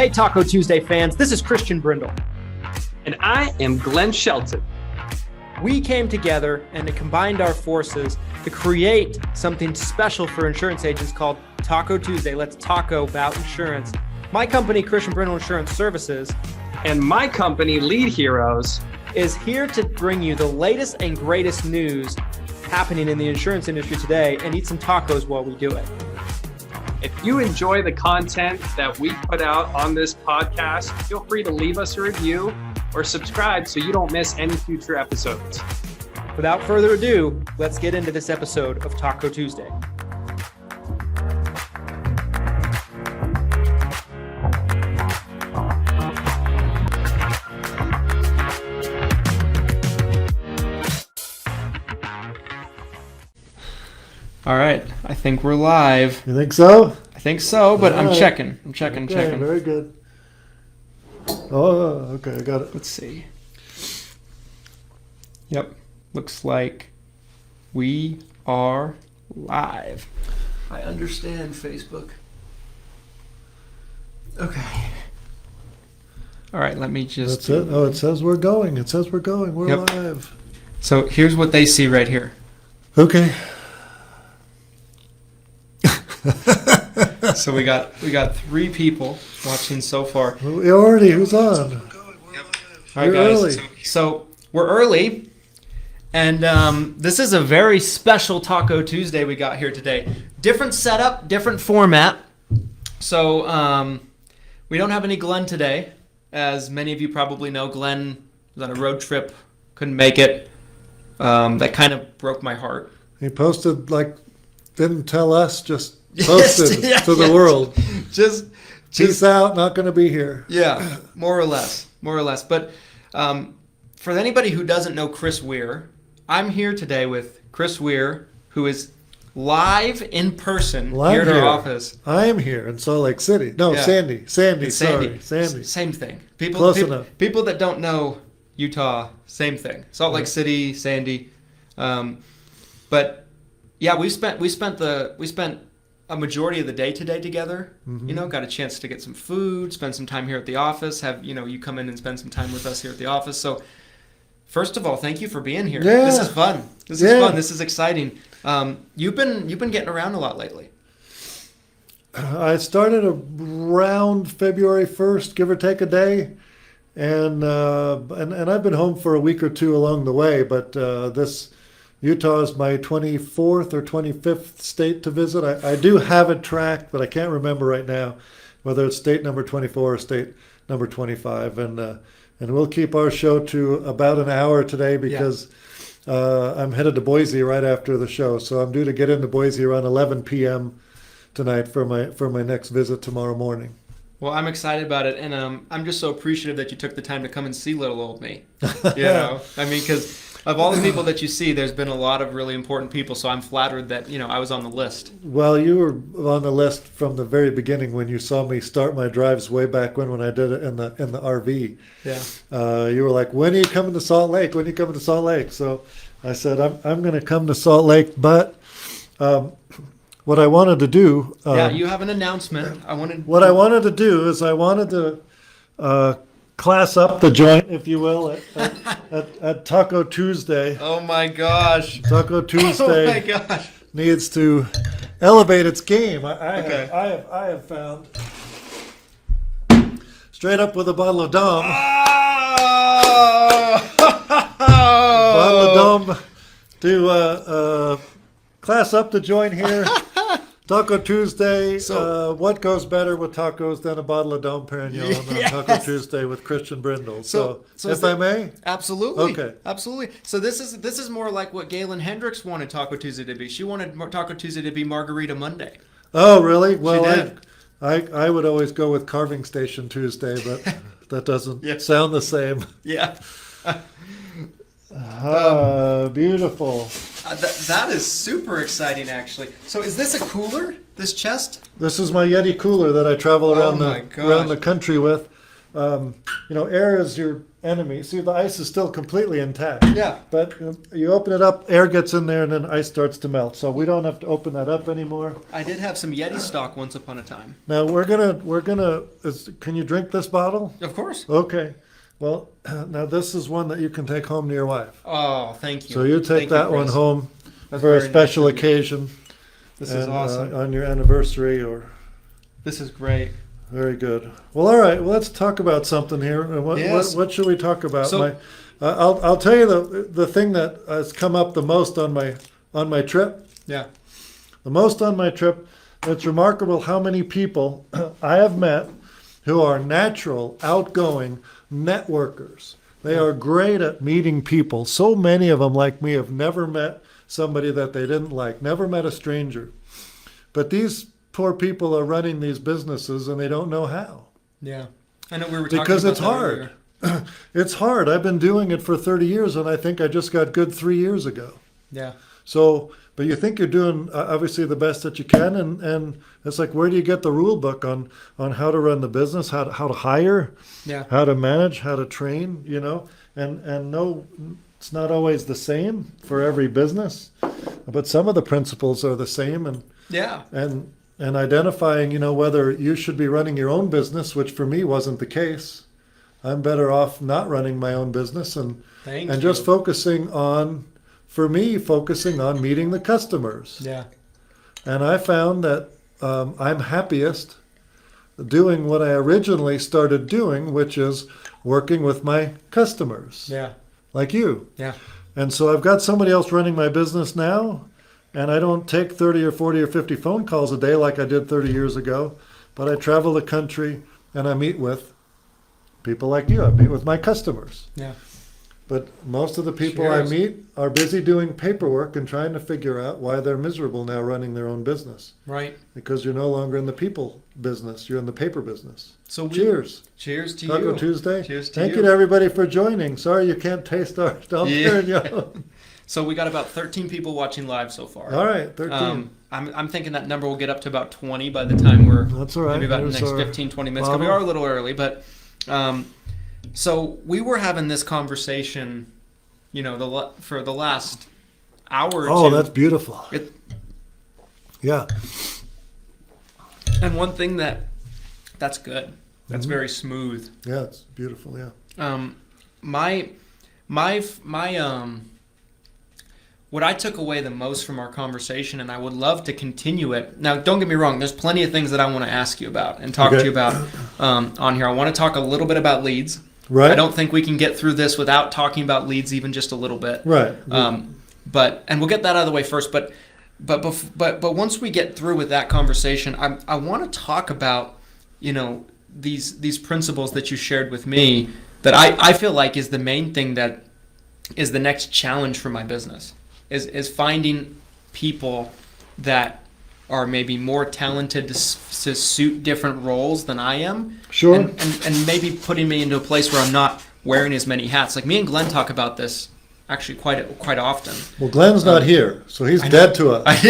Hey, Taco Tuesday fans, this is Christian Brindle. And I am Glenn Shelton. We came together and combined our forces to create something special for insurance agents called Taco Tuesday. Let's taco about insurance. My company, Christian Brindle Insurance Services, and my company, Lead Heroes, is here to bring you the latest and greatest news happening in the insurance industry today and eat some tacos while we do it. If you enjoy the content that we put out on this podcast, feel free to leave us a review or subscribe so you don't miss any future episodes. Without further ado, let's get into this episode of Taco Tuesday. All right, I think we're live. You think so? I think so, but I'm right. checking. I'm Okay, checking. very good. Oh, okay, I got it. Let's see. Yep, looks like we are live. I understand Facebook. Okay. All right, let me just... That's it? Oh, it says we're going. It says we're going. We're Yep. live. So here's what they see right here. Okay. So we got 3 people watching so far. We already, who's on? All right, We're guys. early. So we're early, and this is a very special Taco Tuesday we got here today. Different setup, different format. So we don't have any Glenn today. As many of you probably know, Glenn was on a road trip, couldn't make it. That kind of broke my heart. He posted, didn't tell us, just posted to the world. Just Peace out, not going to be here. Yeah, more or less. But for anybody who doesn't know Chris Weir, I'm here today with Chris Weir, who is live in person here at our office. I am here in Salt Lake City. No, Yeah. Sandy. It's Sandy. Same thing. Close enough. People that don't know Utah, same thing. Salt Lake City, Sandy. But yeah, we spent a majority of the day today together. Mm-hmm. You know, got a chance to get some food, spend some time here at the office, have, you come in and spend some time with us here at the office. So first of all, thank you for being here. Yeah. This is fun. This is fun. This is exciting. You've been getting around a lot lately. I started around February 1st, give or take a day. And I've been home for a week or two along the way, but this Utah is my 24th or 25th state to visit. I do have it tracked, but I can't remember right now whether it's state number 24 or state number 25. And we'll keep our show to about an hour today because I'm headed to Boise right after the show. So I'm due to get into Boise around 11 p.m. tonight for my next visit tomorrow morning. Well, I'm excited about it, and I'm just so appreciative that you took the time to come and see little old me. I mean, because of all the people that you see, there's been a lot of really important people, so I'm flattered that, I was on the list. Well, you were on the list from the very beginning when you saw me start my drives way back when I did it in the RV. Yeah. You were like, when are you coming to Salt Lake? When are you coming to Salt Lake? So I said, I'm going to come to Salt Lake, but what I wanted to do... you have an announcement. What I wanted to do is I wanted to class up the joint, if you will, at Taco Tuesday. Oh my gosh. Taco Tuesday Oh my gosh. needs to elevate its game. I have found straight up with a bottle of Dom. Bottle of Dom to class up the joint here. Taco Tuesday. So- what goes better with tacos than a bottle of Dom Perignon on Taco Tuesday with Christian Brindle? So if I may, Absolutely. Okay. Absolutely. So this is more like what Galen Hendricks wanted Taco Tuesday to be. She wanted Taco Tuesday to be Margarita Monday. Oh, really? Well, did. I would always go with Carving Station Tuesday, but that doesn't sound the same. Yeah. Beautiful. That is super exciting, actually. So is this a cooler, this chest? This is my Yeti cooler that I travel around my the country with. air is your enemy. See, the ice is still completely intact. Yeah. But you open it up, air gets in there, and then ice starts to melt. So we don't have to open that up anymore. I did have some Yeti stock once upon a time. Now can you drink this bottle? Of course. Okay. Well, now this is one that you can take home to your wife. Oh, thank you. So you take Thank you, that one Chris. home That's for a very special nice of you. occasion. This is and, awesome. on your anniversary or. This is great. Very good. Well, all right. Well, let's talk about something here. Yes. What should we talk about? So- I'll tell you the thing that has come up the most on my trip. Yeah. The most on my trip. It's remarkable how many people I have met who are natural, outgoing networkers. They are great at meeting people. So many of them, like me, have never met somebody that they didn't like, never met a stranger. But these poor people are running these businesses and they don't know how. Yeah. I know we were talking Because about it's that hard. earlier. It's hard. I've been doing it for 30 years and I think I just got good 3 years ago. Yeah. So, but you think you're doing obviously the best that you can, and it's like, where do you get the rule book on how to run the business, how to hire, Yeah. how to manage, how to train, and no, it's not always the same for every business, but some of the principles are the same, Yeah. and identifying, whether you should be running your own business, which for me wasn't the case. I'm better off not running my own business and Thank and you. just focusing on meeting the customers. Yeah. And I found that I'm happiest doing what I originally started doing, which is working with my customers, Yeah. like you. Yeah. And so I've got somebody else running my business now, and I don't take 30 or 40 or 50 phone calls a day like I did 30 years ago, but I travel the country and I meet with people like you. I meet with my customers. Yeah. But most of the people I Cheers. meet are busy doing paperwork and trying to figure out why they're miserable now running their own business. Right. Because you're no longer in the people business, you're in the paper business. So Cheers. Cheers to Taco you. Tuesday. Cheers to Thank you. you to everybody for joining. Sorry you can't taste our Yeah. So we got about 13 people watching live so far. All right, 13. I'm thinking that number will get up to about 20 by the time we're That's all right. maybe about the There's next our 15, 20 minutes. Because we bottle. are a little early, but so we were having this conversation, for the last hour or Oh, two. that's beautiful. It- Yeah. And one thing that's good. That's Mhm. very smooth. Yeah, it's beautiful. Yeah. What I took away the most from our conversation, and I would love to continue it. Now, don't get me wrong. There's plenty of things that I want to ask you about and talk to Okay. you about on here. I want to talk a little bit about leads. Right. I don't think we can get through this without talking about leads even just a little bit. Right. And we'll get that out of the way first. But once we get through with that conversation, I want to talk about these principles that you shared with me that I feel like is the main thing that is the next challenge for my business is finding people that are maybe more talented to suit different roles than I am. Sure. And maybe putting me into a place where I'm not wearing as many hats. Like me and Glenn talk about this actually quite often. Well, Glenn's not here, so he's I know. dead to us.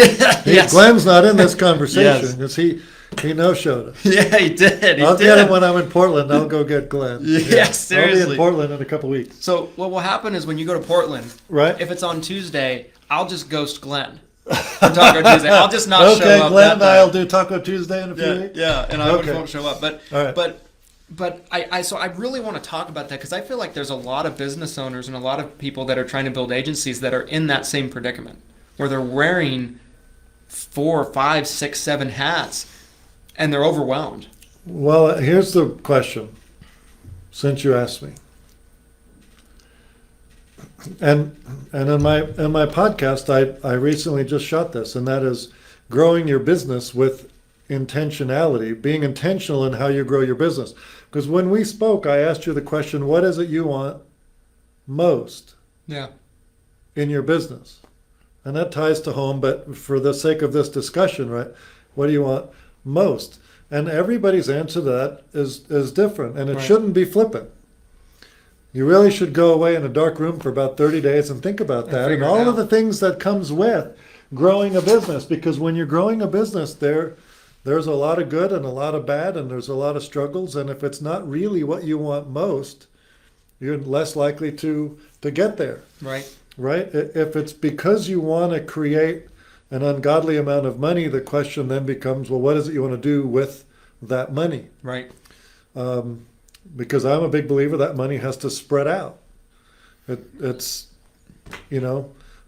Yes. Glenn's not in this conversation Yes. because he no-showed us. Yeah, he did. I'll get him when I'm in Portland. I'll go get Glenn. Yeah, I'll be seriously. in Portland in a couple weeks. So what will happen is when you go to Portland, Right? if it's on Tuesday, I'll just ghost Glenn for Taco Tuesday. I'll just not show Okay, up. Glenn that and I'll day. do Taco Tuesday in a few weeks. Yeah, and I Okay. won't show up. But All right. but I really want to talk about that because I feel like there's a lot of business owners and a lot of people that are trying to build agencies that are in that same predicament where they're wearing 4, 5, 6, 7 hats and they're overwhelmed. Well, here's the question, since you asked me. And in my podcast, I recently just shot this, and that is growing your business with intentionality, being intentional in how you grow your business. Because when we spoke, I asked you the question, what is it you want most Yeah. in your business? And that ties to home, but for the sake of this discussion, right, what do you want most? And everybody's answer to that is different, and it Right. shouldn't be flippant. You really should go away in a dark room for about 30 days and think about And that and figure it all of out. the things that comes with growing a business. Because when you're growing a business, there there's a lot of good and a lot of bad, and there's a lot of struggles. And if it's not really what you want most, you're less likely to get there. Right. Right? If it's because you want to create an ungodly amount of money, the question then becomes, well, what is it you want to do with that money? Right. Because I'm a big believer that money has to spread out. It's,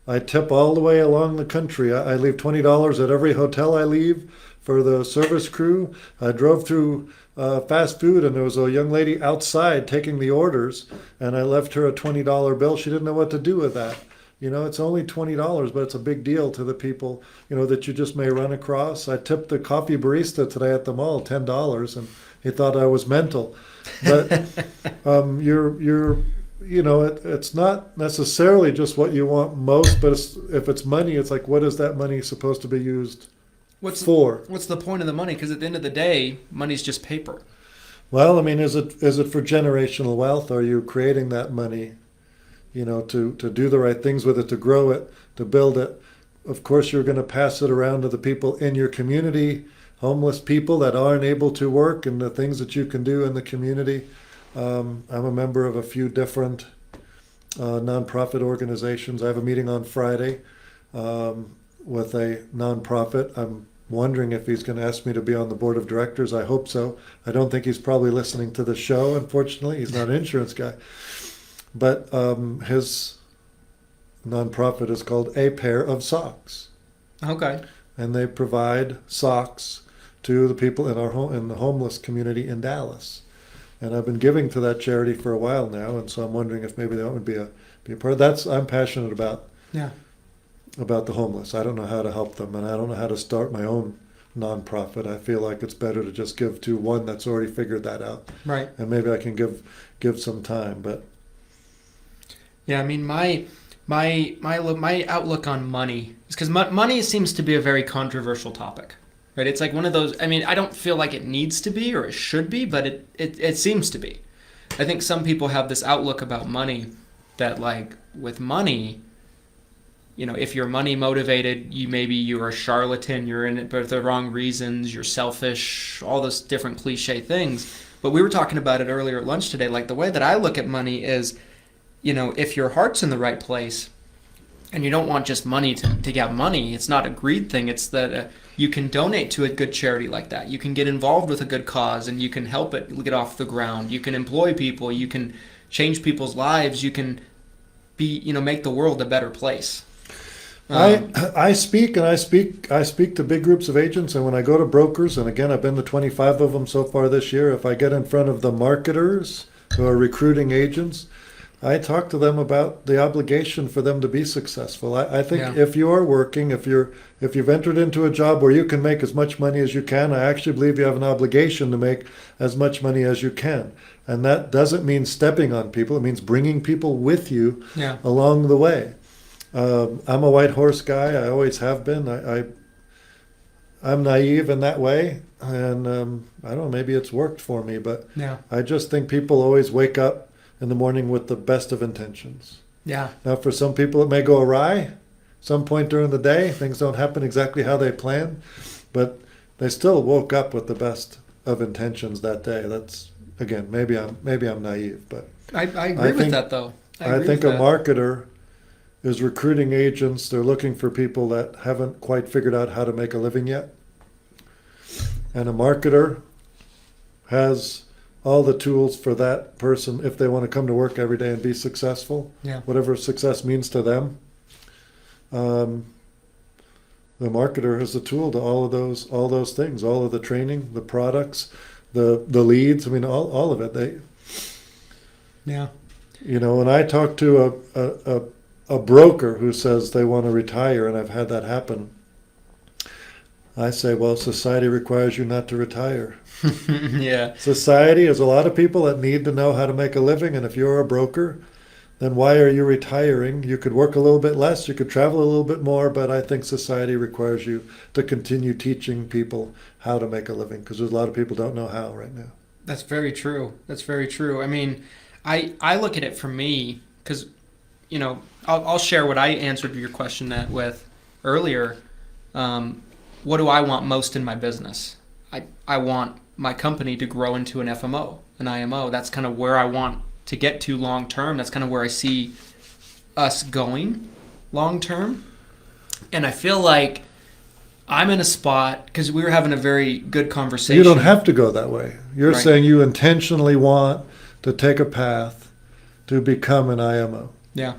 I tip all the way along the country. I leave $20 at every hotel I leave for the service crew. I drove through fast food, and there was a young lady outside taking the orders, and I left her a $20 bill. She didn't know what to do with that. It's only $20, but it's a big deal to the people, that you just may run across. I tipped the coffee barista today at the mall $10, and he thought I was mental. But it's not necessarily just what you want most, but if it's money, it's like, what is that money supposed to be used for? What's the point of the money? Because at the end of the day, money's just paper. Well, I mean, is it for generational wealth? Are you creating that money, to do the right things with it, to grow it, to build it? Of course, you're going to pass it around to the people in your community, homeless people that aren't able to work, and the things that you can do in the community. I'm a member of a few different nonprofit organizations. I have a meeting on Friday with a nonprofit. I'm wondering if he's going to ask me to be on the board of directors. I hope so. I don't think he's probably listening to the show, unfortunately. He's not an insurance guy. But his nonprofit is called A Pair of Socks. Okay. And they provide socks to the people in the homeless community in Dallas. And I've been giving to that charity for a while now, and so I'm wondering if maybe that would be a part of that. I'm passionate about the homeless. I don't know how to help them, and I don't know how to start my own nonprofit. I feel like it's better to just give to one that's already figured that out. Right. And maybe I can give some time, but yeah, I mean, my outlook on money is because money seems to be a very controversial topic. Right, it's like one of those. I mean, I don't feel like it needs to be or it should be, but it seems to be. I think some people have this outlook about money that, like, with money, if you're money motivated, you're a charlatan, you're in it for the wrong reasons, you're selfish, all those different cliche things. But we were talking about it earlier at lunch today. Like, the way that I look at money is, if your heart's in the right place, and you don't want just money to get money, it's not a greed thing. It's that you can donate to a good charity like that. You can get involved with a good cause, and you can help it get off the ground. You can employ people. You can change people's lives. You can make the world a better place. I speak to big groups of agents, and when I go to brokers, and again, I've been to 25 of them so far this year, if I get in front of the marketers who are recruiting agents, I talk to them about the obligation for them to be successful. I think if you are working, if you've entered into a job where you can make as much money as you can, I actually believe you have an obligation to make as much money as you can. And that doesn't mean stepping on people. It means bringing people with you along the way. I'm a white horse guy. I always have been. I'm naive in that way. And I don't know, maybe it's worked for me. But I just think people always wake up in the morning with the best of intentions. Yeah. Now, for some people, it may go awry. Some point during the day, things don't happen exactly how they planned, but they still woke up with the best of intentions that day. That's, again, maybe I'm naive, but I agree with that, though. I think a marketer is recruiting agents. They're looking for people that haven't quite figured out how to make a living yet, and a marketer has all the tools for that person if they want to come to work every day and be successful, whatever success means to them. The marketer has the tool to all of those things, all of the training, the products, the leads. I mean, all of it. When I talk to a broker who says they want to retire, and I've had that happen, I say, well, society requires you not to retire. Society is a lot of people that need to know how to make a living, and if you're a broker, then why are you retiring? You could work a little bit less, you could travel a little bit more, but I think society requires you to continue teaching people how to make a living, because there's a lot of people don't know how right now. That's very true. I mean, I look at it for me, because, I'll share what I answered your question with earlier. What do I want most in my business? I want my company to grow into an FMO, an IMO. That's kind of where I want to get to long term. That's kind of where I see us going long term. And I feel like I'm in a spot, because we were having a very good conversation. You don't have to go that way. You're Right. saying you intentionally want to take a path to become an IMO. Yeah.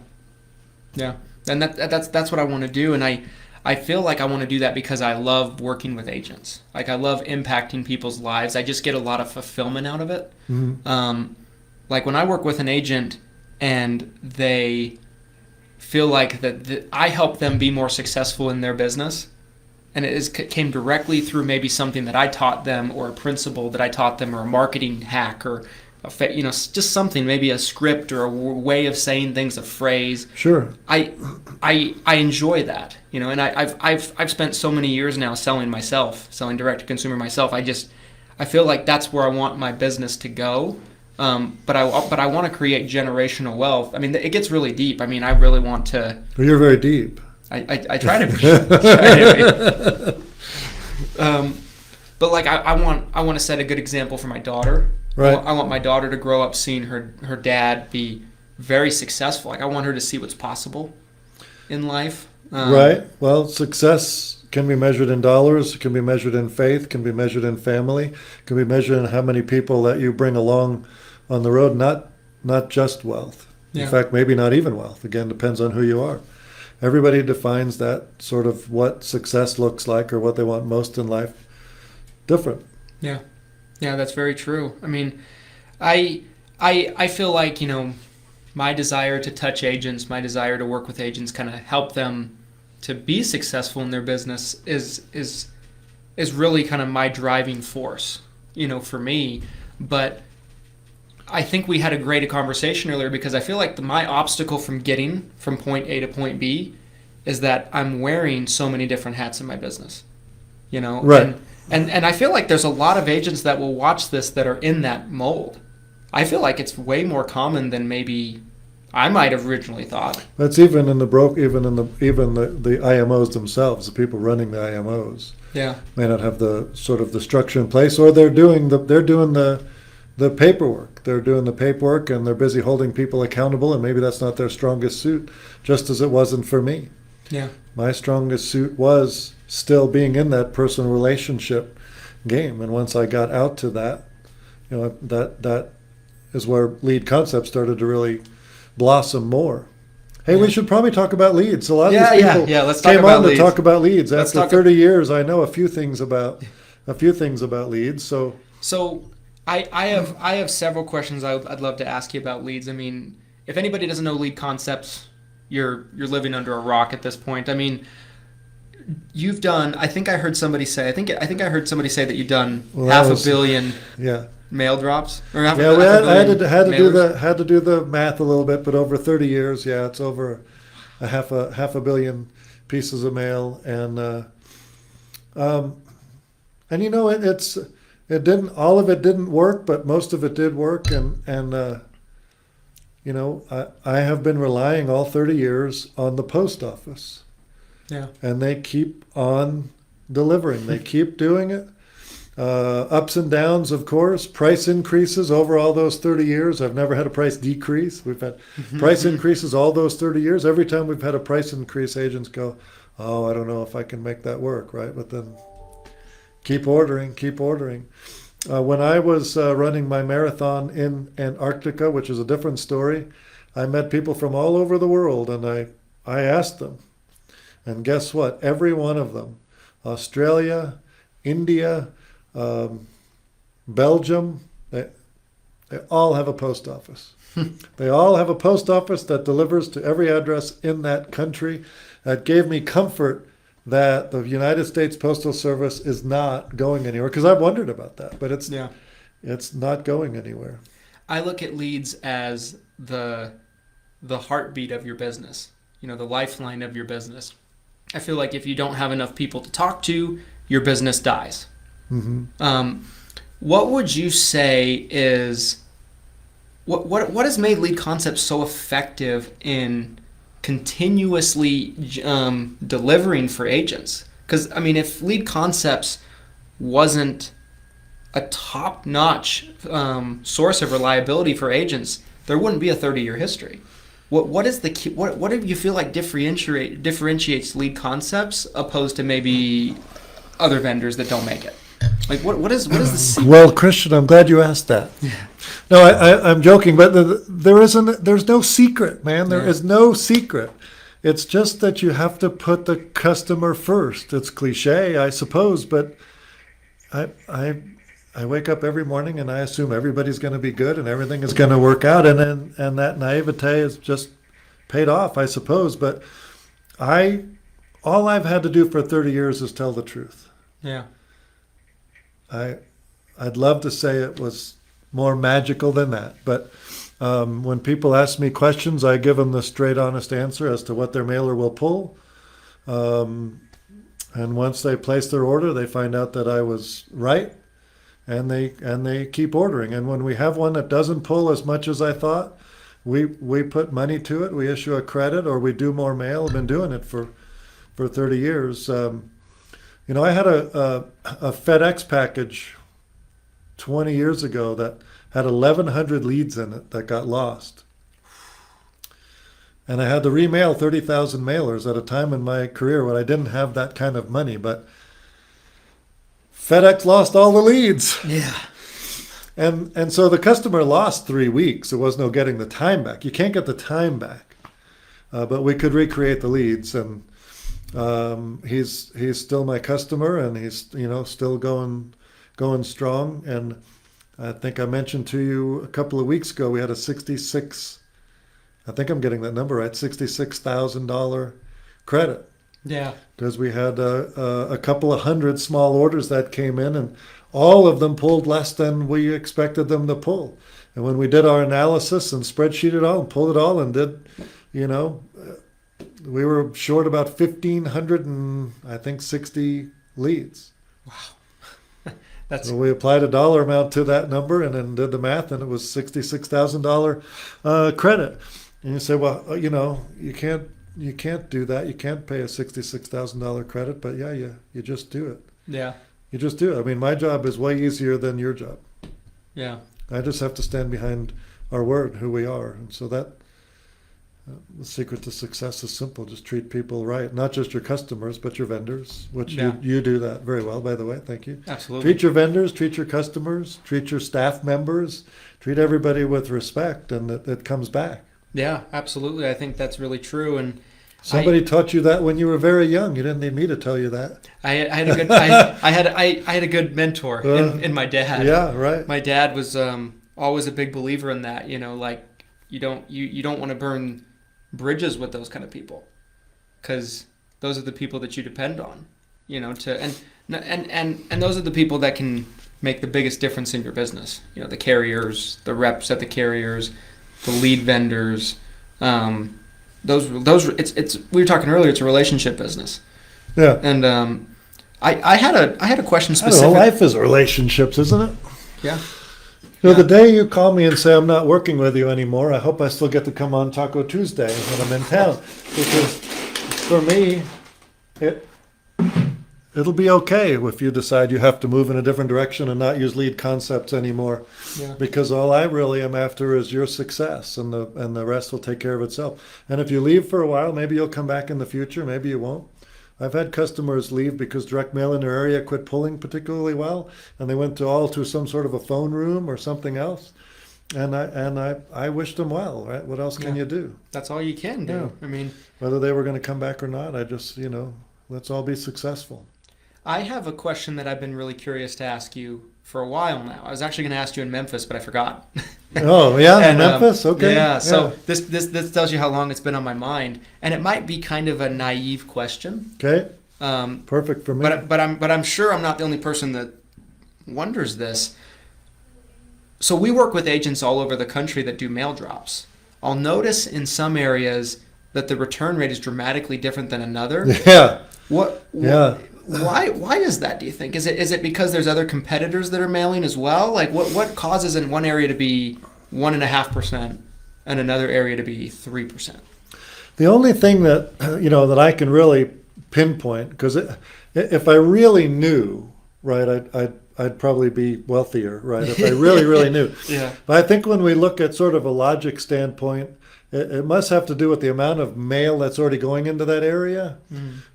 And that's what I want to do. And I feel like I want to do that because I love working with agents. Like, I love impacting people's lives. I just get a lot of fulfillment out of it. Mm-hmm. Like, when I work with an agent and they feel like that I help them be more successful in their business, and came directly through maybe something that I taught them, or a principle that I taught them, or a marketing hack, or just something, maybe a script or a way of saying things, a phrase. Sure. I enjoy that, and I've spent so many years now selling direct to consumer myself. I feel like that's where I want my business to go. But I want to create generational wealth. I mean, it gets really deep. I mean, I really want to. Well, you're very deep. I try to be. But like, I want to set a good example for my daughter. Right. I want my daughter to grow up seeing her dad be very successful. Like, I want her to see what's possible in life. Right. Well, success can be measured in dollars, can be measured in faith, can be measured in family, can be measured in how many people that you bring along on the road, not just wealth. Yeah. In fact, maybe not even wealth. Again, depends on who you are. Everybody defines that sort of what success looks like, or what they want most in life, different. Yeah, that's very true. I mean, I feel like, my desire to touch agents, my desire to work with agents, kind of help them to be successful in their business is really kind of my driving force, for me. But I think we had a great conversation earlier, because I feel like my obstacle from getting from point A to point B is that I'm wearing so many different hats in my business, Right. And I feel like there's a lot of agents that will watch this that are in that mold. I feel like it's way more common than maybe I might have originally thought. That's even in the IMOs themselves, the people running the IMOs. Yeah. May not have the sort of the structure in place, or they're doing the paperwork. They're doing the paperwork, and they're busy holding people accountable, and maybe that's not their strongest suit, just as it wasn't for me. Yeah. My strongest suit was still being in that personal relationship game, and once I got out to that, that is where lead concepts started to really blossom more. Hey, we should probably talk about leads. A lot of these people let's talk came about on leads. to talk about leads. Let's After talk 30 years, I know a few things about leads. So I have several questions I'd love to ask you about leads. I mean, if anybody doesn't know lead concepts, you're living under a rock at this point. I mean, you've done. I think I heard somebody say. I think I heard somebody say that you've done half a billion. Yeah. Mail drops. Or I had to do the math a little bit, but over 30 years, it's over a half a billion pieces of mail, and it didn't, all of it didn't work, but most of it did work, and I have been relying all 30 years on the post office. Yeah. And they keep on delivering. They keep doing it. Ups and downs, of course. Price increases over all those 30 years. I've never had a price decrease. We've had price increases all those 30 years. Every time we've had a price increase, agents go, "Oh, I don't know if I can make that work," right? But then keep ordering. When I was running my marathon in Antarctica, which is a different story, I met people from all over the world, and I asked them. And guess what? Every one of them, Australia, India, Belgium, they all have a post office. They all have a post office that delivers to every address in that country. That gave me comfort that the United States Postal Service is not going anywhere, because I've wondered about that, but it's not going anywhere. I look at leads as the heartbeat of your business, the lifeline of your business. I feel like if you don't have enough people to talk to, your business dies. Mm-hmm. What would you say is what has made lead concepts so effective in continuously delivering for agents? Because I mean, if lead concepts wasn't a top-notch source of reliability for agents, there wouldn't be a 30-year history. What is the key, what do you feel like differentiates Lead Concepts opposed to maybe other vendors that don't make it? Like what is the secret? Well, Christian, I'm glad you asked that. No, I'm joking, but there's no secret, man. There is no secret. It's just that you have to put the customer first. It's cliche, I suppose, but I wake up every morning and I assume everybody's going to be good and everything is going to work out, and that naivete is just paid off, I suppose. But all I've had to do for 30 years is tell the truth. Yeah. I'd love to say it was more magical than that, but when people ask me questions, I give them the straight, honest answer as to what their mailer will pull. And once they place their order, they find out that I was right, and they keep ordering. And when we have one that doesn't pull as much as I thought, we put money to it. We issue a credit, or we do more mail. I've been doing it for 30 years. I had a FedEx package 20 years ago that had 1,100 leads in it that got lost. And I had to remail 30,000 mailers at a time in my career when I didn't have that kind of money. But FedEx lost all the leads. Yeah. And so the customer lost 3 weeks. There was no getting the time back. You can't get the time back. But we could recreate the leads. And he's still my customer, and he's still going strong. And I think I mentioned to you a couple of weeks ago we had a I think I'm getting that number right, $66,000 credit. Yeah. Because we had a couple of hundred small orders that came in, and all of them pulled less than we expected them to pull. And when we did our analysis and spreadsheeted it all and pulled it all and did, we were short about 1,500 and I think 60 leads. Wow. So we applied a dollar amount to that number and then did the math, and it was $66,000 credit. And you say, well, you can't do that. You can't pay a $66,000 credit, but yeah, you just do it. Yeah. You just do it. I mean, my job is way easier than your job. Yeah. I just have to stand behind our word, who we are. And so that the secret to success is simple. Just treat people right. Not just your customers, but your vendors, which you do that very well, by the way. Thank you. Absolutely. Treat your vendors, treat your customers, treat your staff members, treat everybody with respect, and it comes back. Yeah, absolutely. I think that's really true. And somebody taught you that when you were very young. You didn't need me to tell you that. I had a good I had a good mentor in my dad. Yeah, right. My dad was always a big believer in that. Like you don't want to burn bridges with those kind of people, because those are the people that you depend on. And those are the people that can make the biggest difference in your business. The carriers, the reps at the carriers, the lead vendors. Those it's we were talking earlier, it's a relationship business. Yeah. And I had a question specific. I don't know, life is relationships, isn't it? Yeah. The day you call me and say I'm not working with you anymore, I hope I still get to come on Taco Tuesday when I'm in town, because for me, it'll be okay if you decide you have to move in a different direction and not use Lead Concepts anymore. Yeah. Because all I really am after is your success, and the rest will take care of itself. And if you leave for a while, maybe you'll come back in the future, maybe you won't. I've had customers leave because direct mail in their area quit pulling particularly well, and they went to some sort of a phone room or something else. And I wished them well, right? What else can you do? That's all you can do. Yeah. I mean, whether they were going to come back or not, I just, let's all be successful. I have a question that I've been really curious to ask you for a while now. I was actually going to ask you in Memphis, but I forgot. Oh, yeah, in Memphis? Okay. Yeah, so this tells you how long it's been on my mind. And it might be kind of a naive question. Okay. Perfect for me. But I'm sure I'm not the only person that wonders this. So we work with agents all over the country that do mail drops. I'll notice in some areas that the return rate is dramatically different than another. Yeah. Yeah. Why is that, do you think? Is it because there's other competitors that are mailing as well? Like what causes in one area to be 1.5% and another area to be 3%? The only thing that that I can really pinpoint, because if I really knew, right, I'd probably be wealthier, right? If I really, really knew. Yeah. But I think when we look at sort of a logic standpoint, it must have to do with the amount of mail that's already going into that area.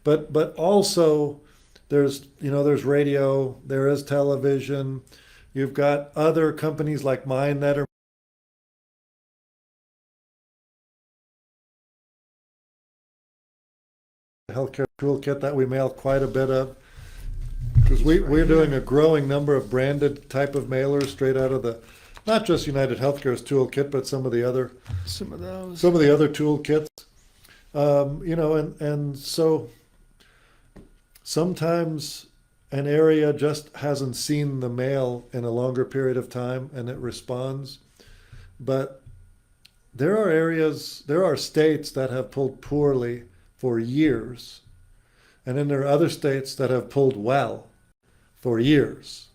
But also there's radio, there is television. You've got other companies like mine that are healthcare toolkit that we mail quite a bit of. Because we're doing a growing number of branded type of mailers straight out of not just United Healthcare's toolkit, but some of the other toolkits. And so sometimes an area just hasn't seen the mail in a longer period of time and it responds. But there are states that have pulled poorly for years. And then there are other states that have pulled well for years.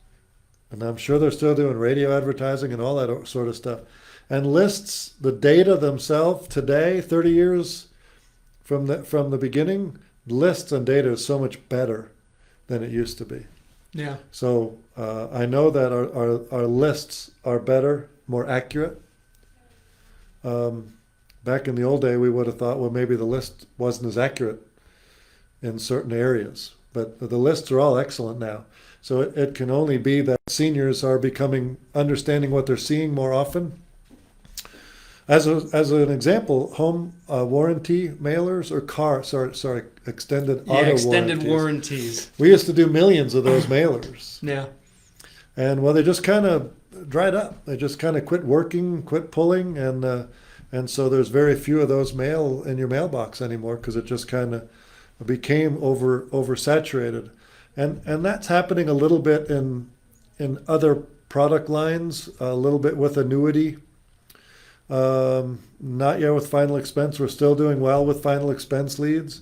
And I'm sure they're still doing radio advertising and all that sort of stuff. And lists, the data themselves today, 30 years from the beginning, lists and data is so much better than it used to be. Yeah. So I know that our lists are better, more accurate. Back in the old day, we would have thought, well, maybe the list wasn't as accurate in certain areas. But the lists are all excellent now. So it can only be that seniors are understanding what they're seeing more often. As an example, home warranty mailers or extended auto extended warranties. warranties. We used to do millions of those mailers. Yeah. And well, they just kind of dried up. They just kind of quit working, quit pulling, and so there's very few of those mail in your mailbox anymore because it just kind of became oversaturated. And that's happening a little bit in other product lines, a little bit with annuity. Not yet with final expense. We're still doing well with final expense leads.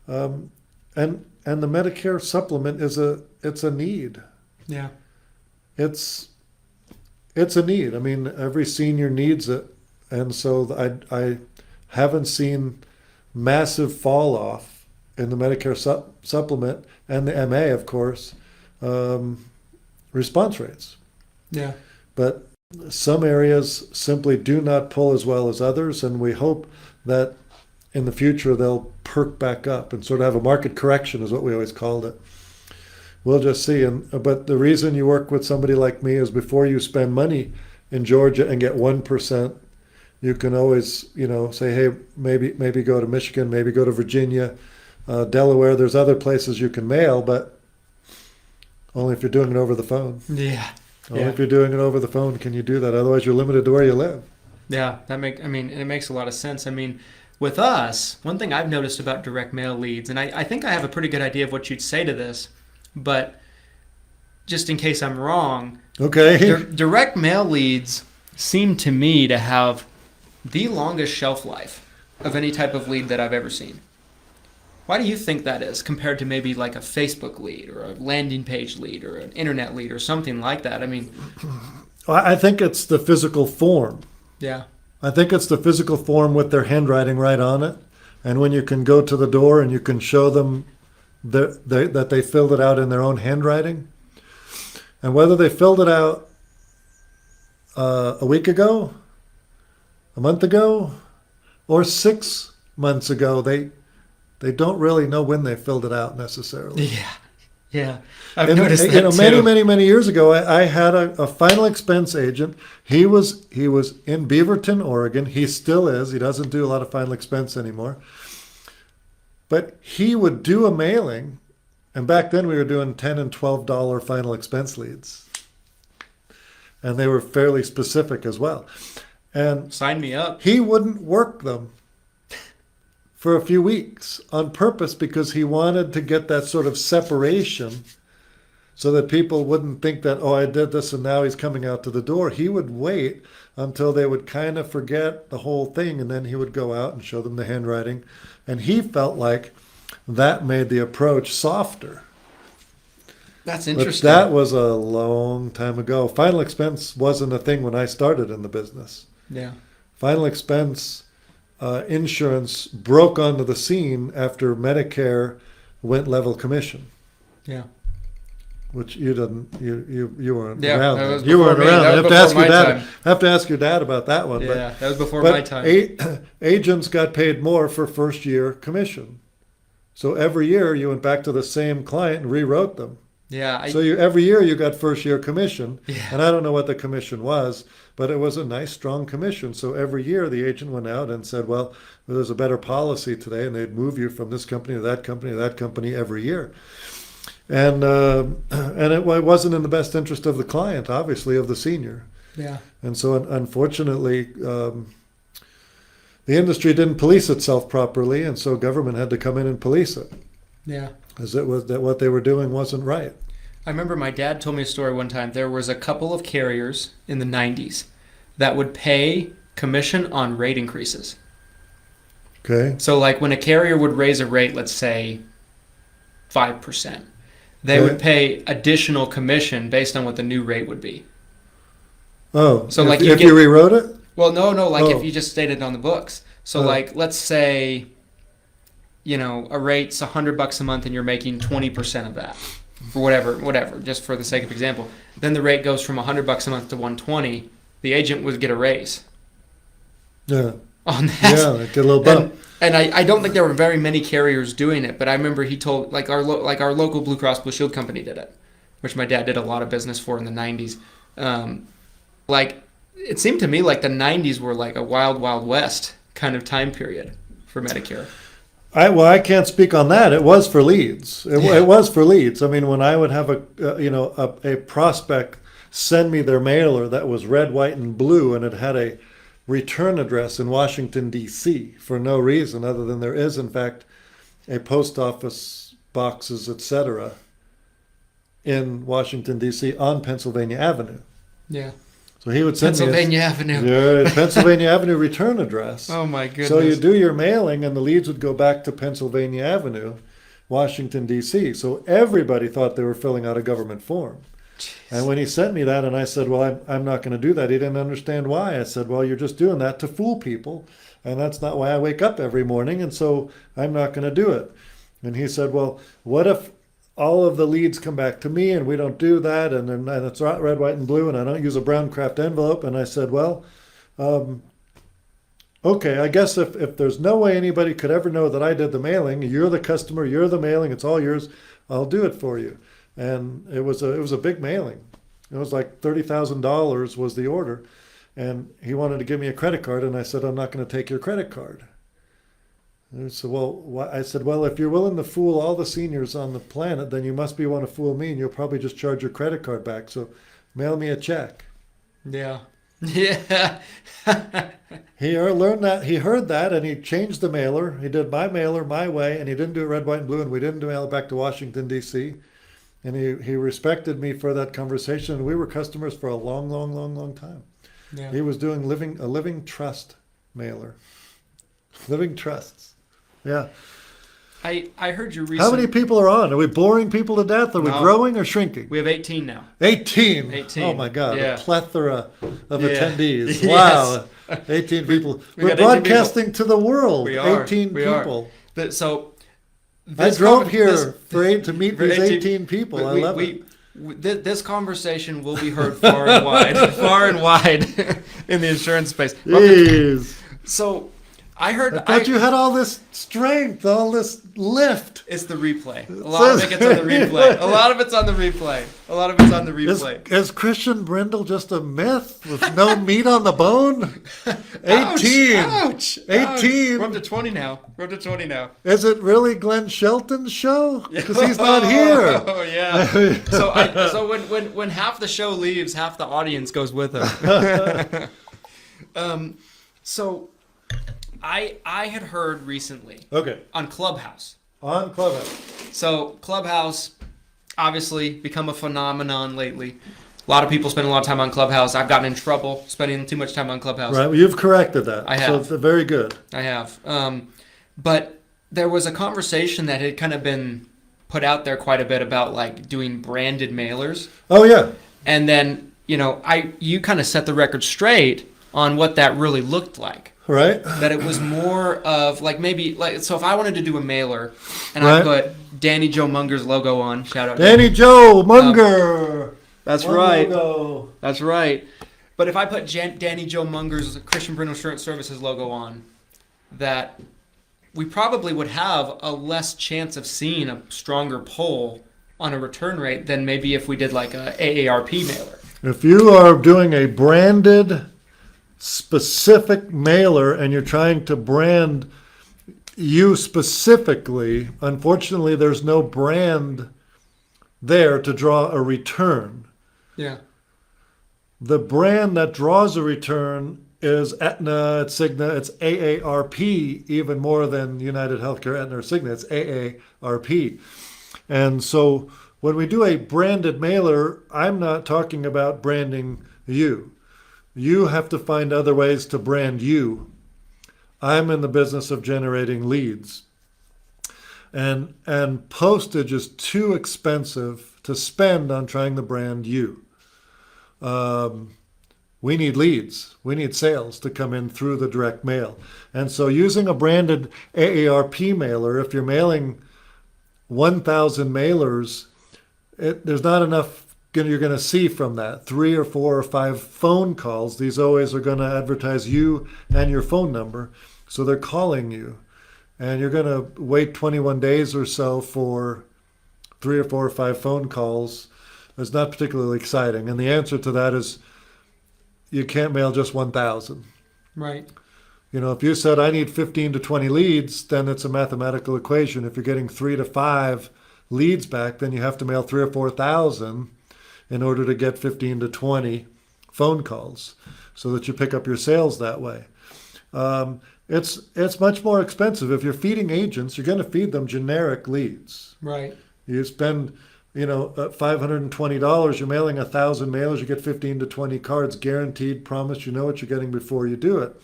And the Medicare supplement it's a need. Yeah. It's a need. I mean, every senior needs it. And so I haven't seen massive fall off in the Medicare supplement and the MA, of course, response rates. Yeah. But some areas simply do not pull as well as others, and we hope that in the future they'll perk back up and sort of have a market correction is what we always called it. We'll just see. But the reason you work with somebody like me is before you spend money in Georgia and get 1%, you can always, say, hey, maybe go to Michigan, maybe go to Virginia, Delaware. There's other places you can mail, but only if you're doing it over the phone. Yeah. Only if you're doing it over the phone can you do that. Otherwise, you're limited to where you live. Yeah, it makes a lot of sense. I mean, with us, one thing I've noticed about direct mail leads, and I think I have a pretty good idea of what you'd say to this, but just in case I'm wrong, okay, direct mail leads seem to me to have the longest shelf life of any type of lead that I've ever seen. Why do you think that is compared to maybe like a Facebook lead or a landing page lead or an internet lead or something like that? I mean, I think it's the physical form. Yeah. I think it's the physical form with their handwriting right on it. And when you can go to the door and you can show them that they filled it out in their own handwriting. And whether they filled it out a week ago, a month ago, or 6 months ago, they don't really know when they filled it out necessarily. Yeah. I've noticed that too. Many years ago, I had a final expense agent. He was in Beaverton, Oregon. He still is. He doesn't do a lot of final expense anymore. But he would do a mailing, and back then we were doing $10 and $12 final expense leads. And they were fairly specific as well. And sign me up. He wouldn't work them for a few weeks on purpose because he wanted to get that sort of separation so that people wouldn't think that, oh, I did this and now he's coming out to the door. He would wait until they would kind of forget the whole thing, and then he would go out and show them the handwriting. And he felt like that made the approach softer. That's interesting. But that was a long time ago. Final expense wasn't a thing when I started in the business. Yeah. Final expense insurance broke onto the scene after Medicare went level commission. Yeah. which you didn't, you weren't Yeah, around. that was then. You weren't before me. around. That I have was to ask before your my dad. time. I have to ask your dad about that one. Yeah, that was before but my time. Agents got paid more for first year commission. So every year you went back to the same client and rewrote them. Yeah. So every year you got first year commission, Yeah. and I don't know what the commission was, but it was a nice strong commission. So every year the agent went out and said, well, there's a better policy today, and they'd move you from this company to that company to that company every year. And it wasn't in the best interest of the client, obviously, of the senior. Yeah. And so unfortunately, the industry didn't police itself properly, and so government had to come in and police it. Yeah. Because it was that what they were doing wasn't right. I remember my dad told me a story one time. There was a couple of carriers in the 90s that would pay commission on rate increases. Okay. So like when a carrier would raise a rate, let's say 5%, they would pay additional commission based on what the new rate would be. Oh, So if, like if you rewrote it? Well, no, like Oh. if you just stayed it on the books. So Oh. like let's say, a rate's $100 a month and you're making 20% of that. For whatever, just for the sake of example. Then the rate goes from $100 a month to 120. The agent would get a raise Yeah. on that. Yeah, like a little bump. And I don't think there were very many carriers doing it, but I remember he told our local Blue Cross Blue Shield company did it, which my dad did a lot of business for in the 90s. It seemed to me like the 90s were like a wild, wild west kind of time period for Medicare. I can't speak on that. It was for leads. It was for leads. I mean, when I would have a prospect send me their mailer that was red, white, and blue, and it had a return address in Washington, D.C. for no reason other than there is, in fact, a post office, boxes, etc. in Washington, D.C. on Pennsylvania Avenue. Yeah. So he would send Pennsylvania Avenue. me Pennsylvania Avenue return address. Oh my goodness. So you do your mailing, and the leads would go back to Pennsylvania Avenue, Washington, D.C. So everybody thought they were filling out a government form. Jeez. And when he sent me that, and I said, well, I'm not going to do that, he didn't understand why. I said, well, you're just doing that to fool people, and that's not why I wake up every morning, and so I'm not going to do it. And he said, well, what if all of the leads come back to me and we don't do that, and it's not red, white, and blue, and I don't use a brown craft envelope? And I said, well, okay, I guess if there's no way anybody could ever know that I did the mailing, you're the customer, you're the mailing, it's all yours, I'll do it for you. And it was a big mailing. It was like $30,000 was the order, and he wanted to give me a credit card, and I said, I'm not going to take your credit card. And he said, well, I said, well, if you're willing to fool all the seniors on the planet, then you must be want to fool me, and you'll probably just charge your credit card back. So mail me a check. Yeah. Yeah. He learned that. He heard that, and he changed the mailer. He did my mailer my way, and he didn't do it red, white, and blue, and we didn't mail it back to Washington, D.C. And he respected me for that conversation, and we were customers for a long, long, long, long time. Yeah. He was doing a living trust mailer. Living trusts. Yeah. I heard you recently. How many people are on? Are we boring people to death? Are we No. growing or shrinking? We have 18 now. 18. 18. Oh my God. Yeah. A plethora of Yeah. attendees. Yes. Wow. 18 people. We We're got 18 broadcasting to the world. We are. 18 We are. people. So I this drove conver- here this- to meet for these 18 people. I love it. This conversation will be heard far and wide, far and wide in the insurance space. Jeez. So I heard. I thought you had all this strength, all this lift. It's the replay. A lot of it gets on the replay. A lot of it's on the replay. A lot of it's on the replay. Is Christian Brindle just a myth with no meat on the bone? 18. Ouch! 18. We're up to 20 now. We're up to 20 now. Is it really Glenn Shelton's show? Because he's not here. Oh yeah. So when half the show leaves, half the audience goes with him. So I had heard recently Okay. on Clubhouse. On Clubhouse. So Clubhouse, obviously, become a phenomenon lately. A lot of people spend a lot of time on Clubhouse. I've gotten in trouble spending too much time on Clubhouse. Right. Well, you've corrected that. I So have. it's very good. I have. But there was a conversation that had kind of been put out there quite a bit about like doing branded mailers. Oh, yeah. And then, you kind of set the record straight on what that really looked like. Right. That it was more of like maybe like so if I wanted to do a mailer and Right. I put Danny Joe Munger's logo on, shout out Danny Joe Munger. That's One right. logo. That's right. But if I put Danny Joe Munger's Christian Brindle Insurance Services logo on, that we probably would have a less chance of seeing a stronger pull on a return rate than maybe if we did like a AARP mailer. If you are doing a branded specific mailer and you're trying to brand you specifically, unfortunately there's no brand there to draw a return. Yeah. The brand that draws a return is Aetna, it's Cigna, it's AARP, even more than United Healthcare, Aetna, or Cigna, it's AARP. And so when we do a branded mailer, I'm not talking about branding you. You have to find other ways to brand you. I'm in the business of generating leads. And postage is too expensive to spend on trying to brand you. We need leads. We need sales to come in through the direct mail. And so using a branded AARP mailer, if you're mailing 1,000 mailers, there's not enough you're going to see from that. 3 or 4 or 5 phone calls. These always are going to advertise you and your phone number. So they're calling you. And you're going to wait 21 days or so for 3 or 4 or 5 phone calls. It's not particularly exciting. And the answer to that is you can't mail just 1,000. Right. You know, if you said I need 15 to 20 leads, then it's a mathematical equation. If you're getting 3 to 5 leads back, then you have to mail 3 or 4,000 in order to get 15 to 20 phone calls so that you pick up your sales that way. It's much more expensive. If you're feeding agents, you're going to feed them generic leads. Right. You spend, $520, you're mailing 1,000 mailers, you get 15 to 20 cards, guaranteed, promised, you know what you're getting before you do it.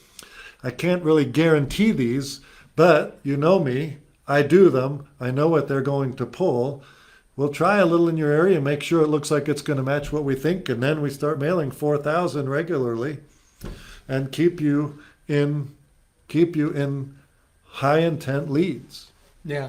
I can't really guarantee these, but you know me, I do them, I know what they're going to pull. We'll try a little in your area and make sure it looks like it's going to match what we think, and then we start mailing 4,000 regularly and keep you in high intent leads. Yeah.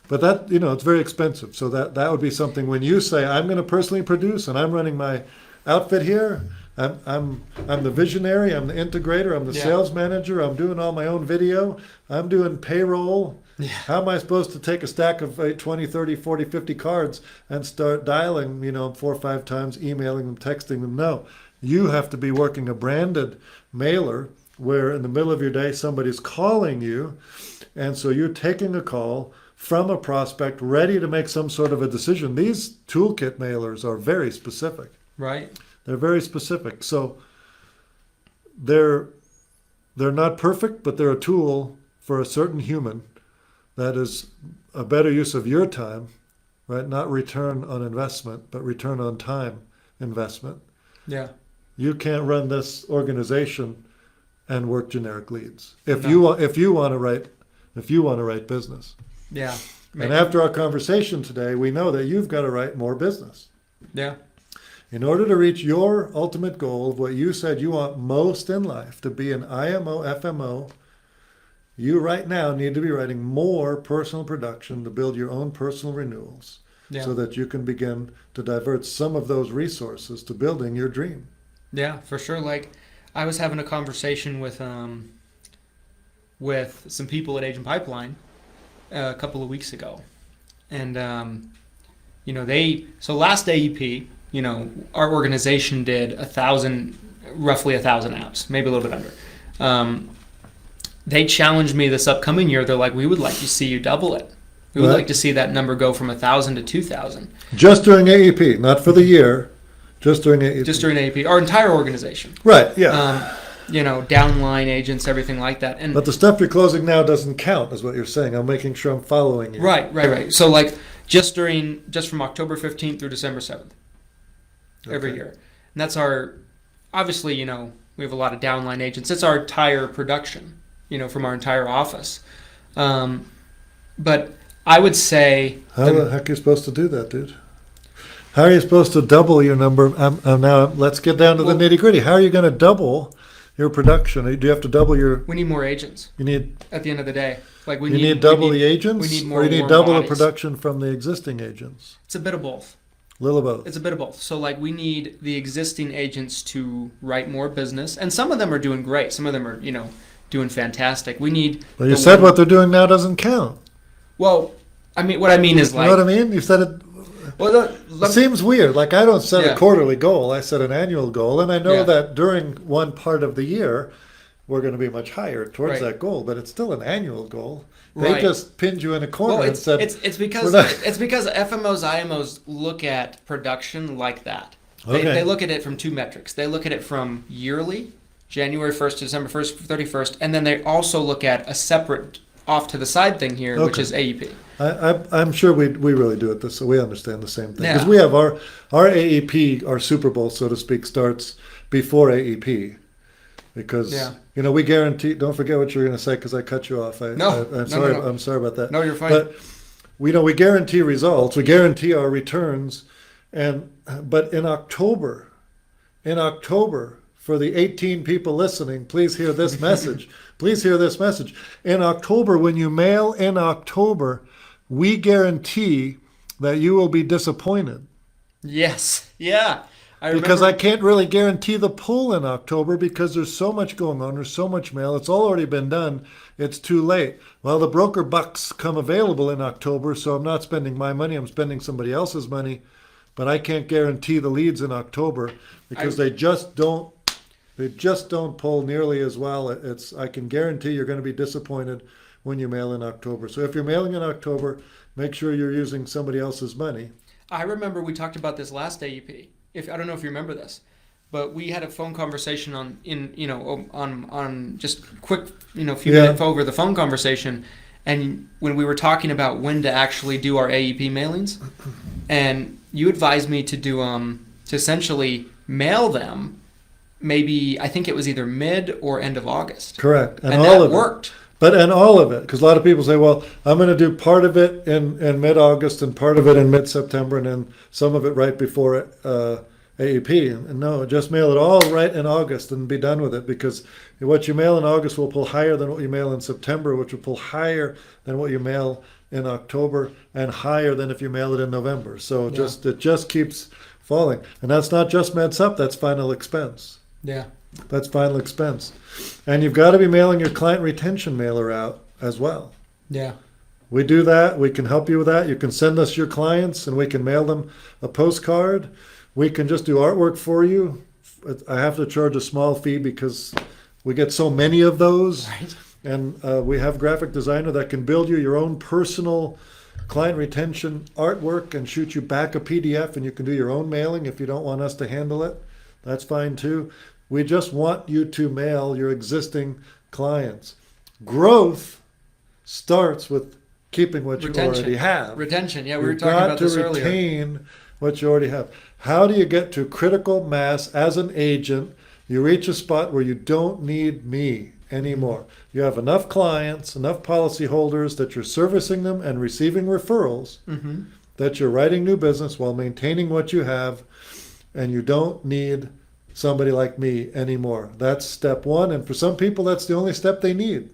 But that, it's very expensive. So that would be something when you say, I'm going to personally produce and I'm running my outfit here. I'm the visionary, I'm the integrator, I'm the sales manager, I'm doing all my own video, I'm doing payroll. Yeah. How am I supposed to take a stack of 20, 30, 40, 50 cards and start dialing, 4 or 5 times, emailing them, texting them? No. You have to be working a branded mailer where in the middle of your day somebody's calling you, and so you're taking a call from a prospect ready to make some sort of a decision. These toolkit mailers are very specific. Right. They're very specific. So they're not perfect, but they're a tool for a certain human that is a better use of your time, right? Not return on investment, but return on time investment. Yeah. You can't run this organization and work generic leads if you want to write business. Yeah. And after our conversation today, we know that you've got to write more business. Yeah. In order to reach your ultimate goal of what you said you want most in life, to be an IMO, FMO, you right now need to be writing more personal production to build your own personal renewals so that you can begin to divert some of those resources to building your dream. Yeah, for sure. Like I was having a conversation with some people at Agent Pipeline a couple of weeks ago. And, so last AEP, our organization did roughly 1,000 apps, maybe a little bit under. They challenged me this upcoming year. They're like, we would like to see you double it. We would like to see that number go from 1,000 to 2,000. Just during AEP, not for the year, just during AEP. Just during AEP, our entire organization. Right, yeah. Downline agents, everything like that. But the stuff you're closing now doesn't count, is what you're saying. I'm making sure I'm following you. Right. So like just from October 15th through December 7th, every year. And that's obviously, we have a lot of downline agents. It's our entire production, from our entire office. But I would say... How the heck are you supposed to do that, dude? How are you supposed to double your number? Now, let's get down to the nitty-gritty. How are you going to double your production? Do you have to double your? We need more agents You need at the end of the day. Like we you need need double we the agents, we need more, or you need more double bodies. the production from the existing agents. It's a bit of both. Little both. It's a bit of both. So like we need the existing agents to write more business, and some of them are doing great. Some of them are doing fantastic. We need. Well, you said what they're doing now doesn't count. Well, I mean, what I mean is You like. know what I mean? You said it. Well, It seems weird. Like I don't set Yeah. a quarterly goal. I set an annual goal, and I know Yeah. that during one part of the year, we're going to be much higher towards Right. that goal. But it's still an annual goal. They Right. just pinned you in a corner Well, and it's said, it's because "We're not-" it's because FMOs, IMOs look at production like that. They, Okay. they look at it from two metrics. They look at it from yearly, January 1st to December 1st, 31st, and then they also look at a separate off to the side thing here, which Okay. is AEP. I'm sure we really do it this, so we understand the same thing. Because Yeah. we have our AEP, our Super Bowl, so to speak, starts before AEP. Because, Yeah. we guarantee, don't forget what you were going to say because I cut you off. No, I'm no, sorry. no, no. I'm sorry about that. No, you're fine. But we guarantee results. We guarantee our returns. But in October, for the 18 people listening, please hear this message. Please hear this message. In October, when you mail in October, we guarantee that you will be disappointed. Yes. Yeah. Because I can't really guarantee the pull in October because there's so much going on. There's so much mail. It's all already been done. It's too late. Well, the broker bucks come available in October, so I'm not spending my money. I'm spending somebody else's money. But I can't guarantee the leads in October because they just don't pull nearly as well. I can guarantee you're going to be disappointed when you mail in October. So if you're mailing in October, make sure you're using somebody else's money. I remember we talked about this last AEP. I don't know if you remember this, but we had a phone conversation on just quick few minutes over the phone conversation, and when we were talking about when to actually do our AEP mailings, and you advised me to do to essentially mail them. Maybe I think it was either mid or end of August. Correct, and all that of worked. And all of it, because a lot of people say, well, I'm going to do part of it in mid-August and part of it in mid-September and then some of it right before AEP. And no, just mail it all right in August and be done with it, because what you mail in August will pull higher than what you mail in September, which will pull higher than what you mail in October and higher than if you mail it in November. So it just keeps falling. And that's not just MedSup, that's final expense. Yeah. That's final expense. And you've got to be mailing your client retention mailer out as well. Yeah. We do that. We can help you with that. You can send us your clients and we can mail them a postcard. We can just do artwork for you. I have to charge a small fee because we get so many of those. Right. And we have a graphic designer that can build you your own personal client retention artwork and shoot you back a PDF, and you can do your own mailing if you don't want us to handle it. That's fine too. We just want you to mail your existing clients. Growth starts with keeping what you already have. Retention, yeah, we were talking about this earlier. You've got to retain what you already have. How do you get to critical mass as an agent? You reach a spot where you don't need me anymore. You have enough clients, enough policyholders that you're servicing them and receiving referrals, that you're writing new business while maintaining what you have, and you don't need somebody like me anymore. That's step one, and for some people, that's the only step they need.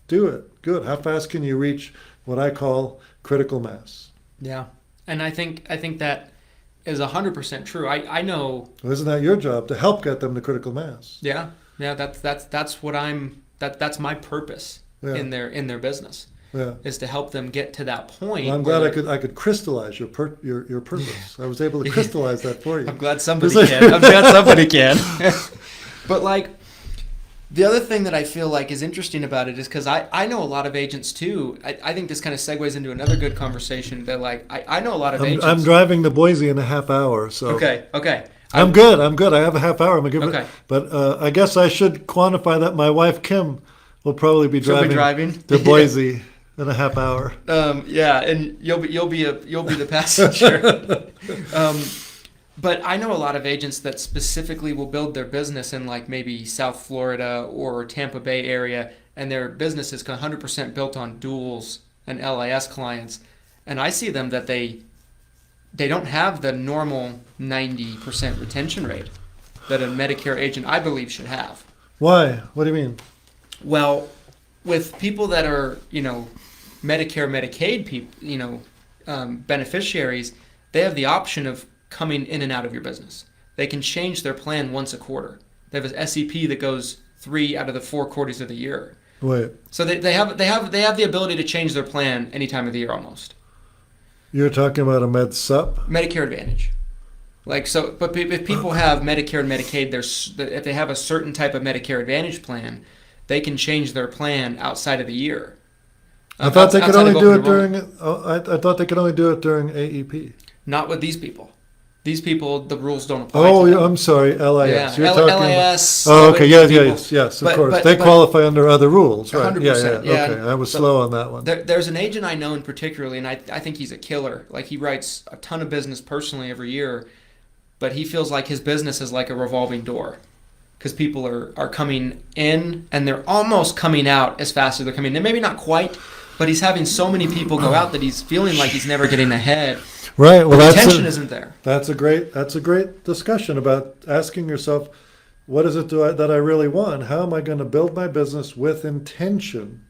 Do it. Good. How fast can you reach what I call critical mass? Yeah, and I think that is 100% true. I know. Well, isn't that your job to help get them to critical mass? Yeah. That's what that's my purpose in their business. Yeah. Is to help them get to that point. Well, I'm glad I could crystallize your purpose. I was able to crystallize that for you. I'm glad somebody can. I'm glad somebody can. But like, the other thing that I feel like is interesting about it is because I know a lot of agents too. I think this kind of segues into another good conversation that like I know a lot of agents. I'm driving to Boise in a half hour, so Okay. I'm good. I have a half hour. I'm gonna give Okay. it. But I guess I should quantify that my wife Kim will probably be driving to Boise in a half hour. Yeah, and you'll be the passenger. But I know a lot of agents that specifically will build their business in like maybe South Florida or Tampa Bay area, and their business is 100% built on duals and LIS clients. And I see them that they don't have the normal 90% retention rate that a Medicare agent, I believe, should have. Why? What do you mean? Well, with people that are, Medicare, Medicaid people, beneficiaries, they have the option of coming in and out of your business. They can change their plan once a quarter. They have an SEP that goes 3 out of the 4 quarters of the year. Wait. So they have the ability to change their plan any time of the year almost. You're talking about a Med Sup? Medicare Advantage. But if people have Medicare and Medicaid, if they have a certain type of Medicare Advantage plan, they can change their plan outside of the year. I thought they could only do it during. I thought they could only do it during AEP. Not with these people. These people, the rules don't apply. Oh, to them. I'm sorry, LIS. Yeah, LIS. Oh, okay, yes, of But- course. but- They but- qualify under other rules, right? 100%, yeah. Okay, I was slow on that one. There's an agent I know in particularly, and I think he's a killer. Like, he writes a ton of business personally every year, but he feels like his business is like a revolving door. Because people are coming in, and they're almost coming out as fast as they're coming in. Maybe not quite, but he's having so many people go out that he's feeling like he's never getting ahead. Right. Well, the retention isn't there. That's a great discussion about asking yourself, what is it that I really want? How am I going to build my business with intention?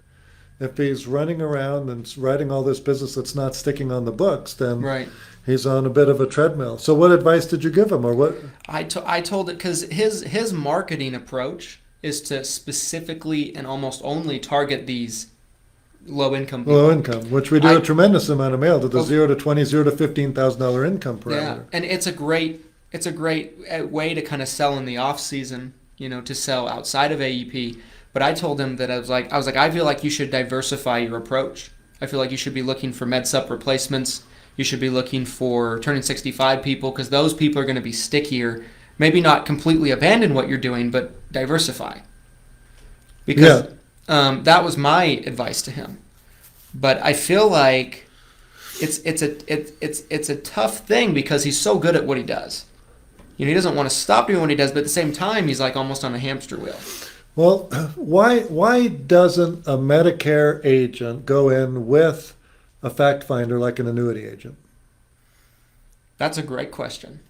If he's running around and writing all this business that's not sticking on the books, then Right. he's on a bit of a treadmill. So what advice did you give him, or what? I told it because his marketing approach is to specifically and almost only target these low income people. Low income, which we do a tremendous amount of mail to the 0 to 20, $0 to $15,000 income parameter. Yeah, and it's a great way to kind of sell in the off season, to sell outside of AEP. But I told him that I was like, I feel like you should diversify your approach. I feel like you should be looking for Med Sup replacements. You should be looking for turning 65 people, because those people are going to be stickier. Maybe not completely abandon what you're doing, but diversify. Because that was my advice to him. But I feel like it's a tough thing because he's so good at what he does. He doesn't want to stop doing what he does, but at the same time, he's like almost on a hamster wheel. Well, why doesn't a Medicare agent go in with a fact finder like an annuity agent? That's a great question.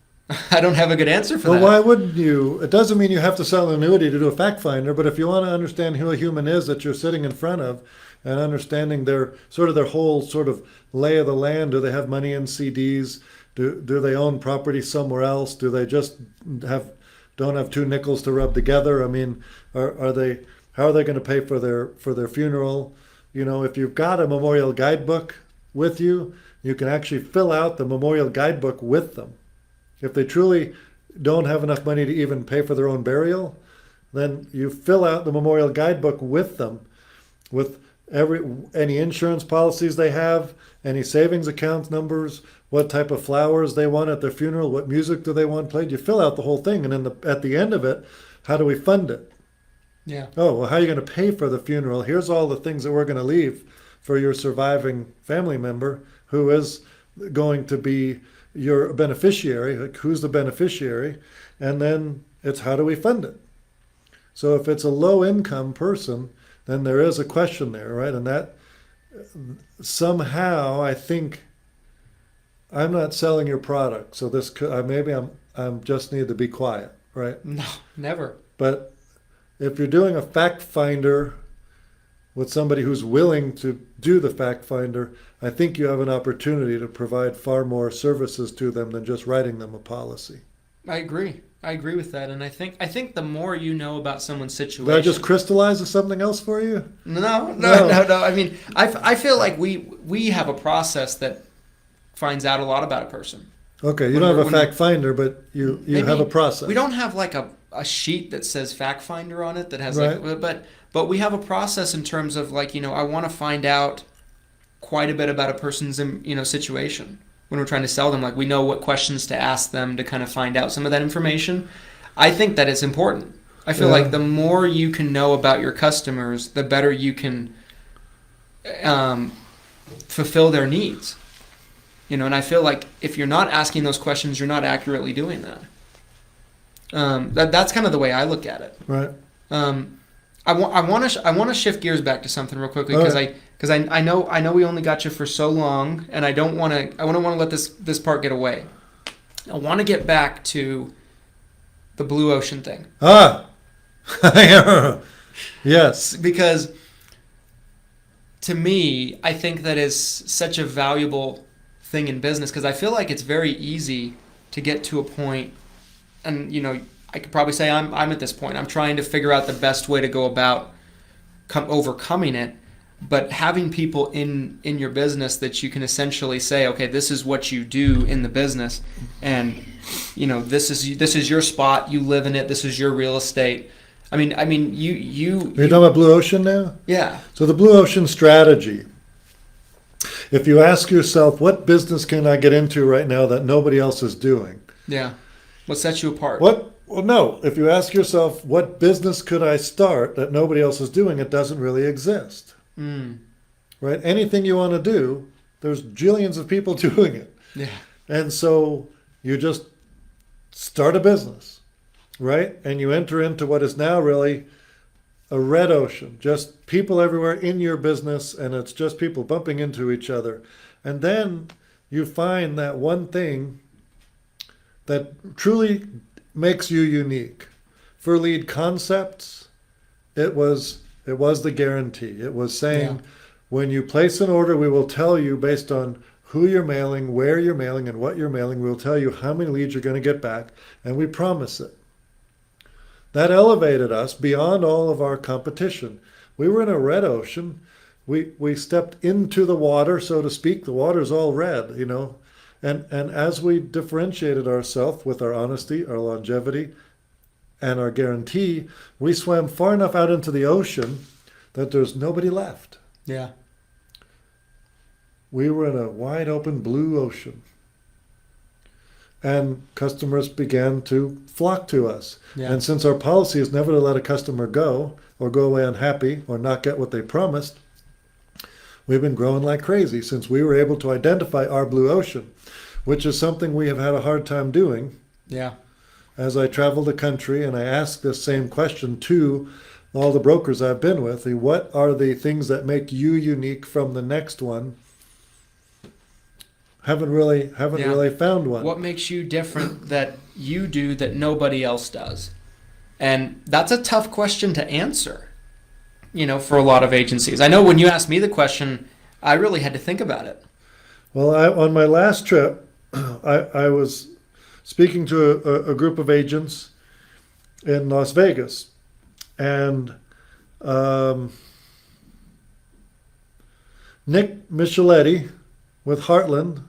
I don't have a good answer for Well, that. why wouldn't you? It doesn't mean you have to sell an annuity to do a fact finder, but if you want to understand who a human is that you're sitting in front of, and understanding their whole sort of lay of the land, do they have money in CDs? Do they own property somewhere else? Do they just don't have 2 nickels to rub together? I mean, how are they going to pay for their funeral? If you've got a memorial guidebook with you, you can actually fill out the memorial guidebook with them. If they truly don't have enough money to even pay for their own burial, then you fill out the memorial guidebook with them, with any insurance policies they have, any savings account numbers, what type of flowers they want at their funeral, what music do they want played. You fill out the whole thing, and then at the end of it, how do we fund it? Yeah. Oh, well, how are you going to pay for the funeral? Here's all the things that we're going to leave for your surviving family member who is going to be your beneficiary. Like, who's the beneficiary? And then it's how do we fund it? So if it's a low income person, then there is a question there, right? And that somehow, I think, I'm not selling your product, so this could, maybe I'm just need to be quiet, right? No, never. But if you're doing a fact finder with somebody who's willing to do the fact finder, I think you have an opportunity to provide far more services to them than just writing them a policy. I agree with that, and I think the more you know about someone's situation. Did I just crystallize something else for you? No. I mean, I feel like we have a process that finds out a lot have a person. Okay, you don't have a fact finder, but you have a process. We don't have like a sheet that says fact finder on it that has right. but we have a process in terms of like, I want to find out quite a bit about a person's situation. When we're trying to sell them, like, we know what questions to ask them to kind of find out some of that information. I think that it's important. I feel like the more you can know about your customers, the better you can fulfill their needs. And I feel like if you're not asking those questions, you're not accurately doing that. That's kind of the way I look at it. Right. I want to shift gears back to something real quickly because I know we only got you for so long, and I don't want to let this part get away. I want to get back to the blue ocean thing. Yes. Because to me, I think that is such a valuable thing in business, because I feel like it's very easy to get to a point, and I could probably say I'm at this point. I'm trying to figure out the best way to go about overcoming it. But having people in your business that you can essentially say, okay, this is what you do in the business, and this is your spot. You live in it. This is your real estate. I mean, you're talking about Blue Ocean now? Yeah. So the Blue Ocean strategy. If you ask yourself, what business can I get into right now that nobody else is doing? Yeah. What sets you apart? Well, no. If you ask yourself, what business could I start that nobody else is doing, it doesn't really exist. Right? Anything you want to do, there's jillions of people doing it. Yeah. And so you just start a business, right? And you enter into what is now really a red ocean, just people everywhere in your business, and it's just people bumping into each other. And then you find that one thing that truly makes you unique. For Lead Concepts, it was the guarantee. It was saying, when you place an order, we will tell you based on who you're mailing, where you're mailing, and what you're mailing. We'll tell you how many leads you're going to get back, and we promise it. That elevated us beyond all of our competition. We were in a red ocean. We stepped into the water, so to speak. The water's all red, And as we differentiated ourselves with our honesty, our longevity, and our guarantee, we swam far enough out into the ocean that there's nobody left. Yeah. We were in a wide open blue ocean. And customers began to flock to us. Yeah. And since our policy is never to let a customer go or go away unhappy or not get what they promised, we've been growing like crazy since we were able to identify our blue ocean, which is something we have had a hard time doing. Yeah. As I travel the country and I ask this same question to all the brokers I've been with, what are the things that make you unique from the next one? Haven't really found one. What makes you different that you do that nobody else does? And that's a tough question to answer, for a lot of agencies. I know when you asked me the question, I really had to think about it. Well, on my last trip, I was speaking to a group of agents in Las Vegas, and Nick Micheletti with Heartland,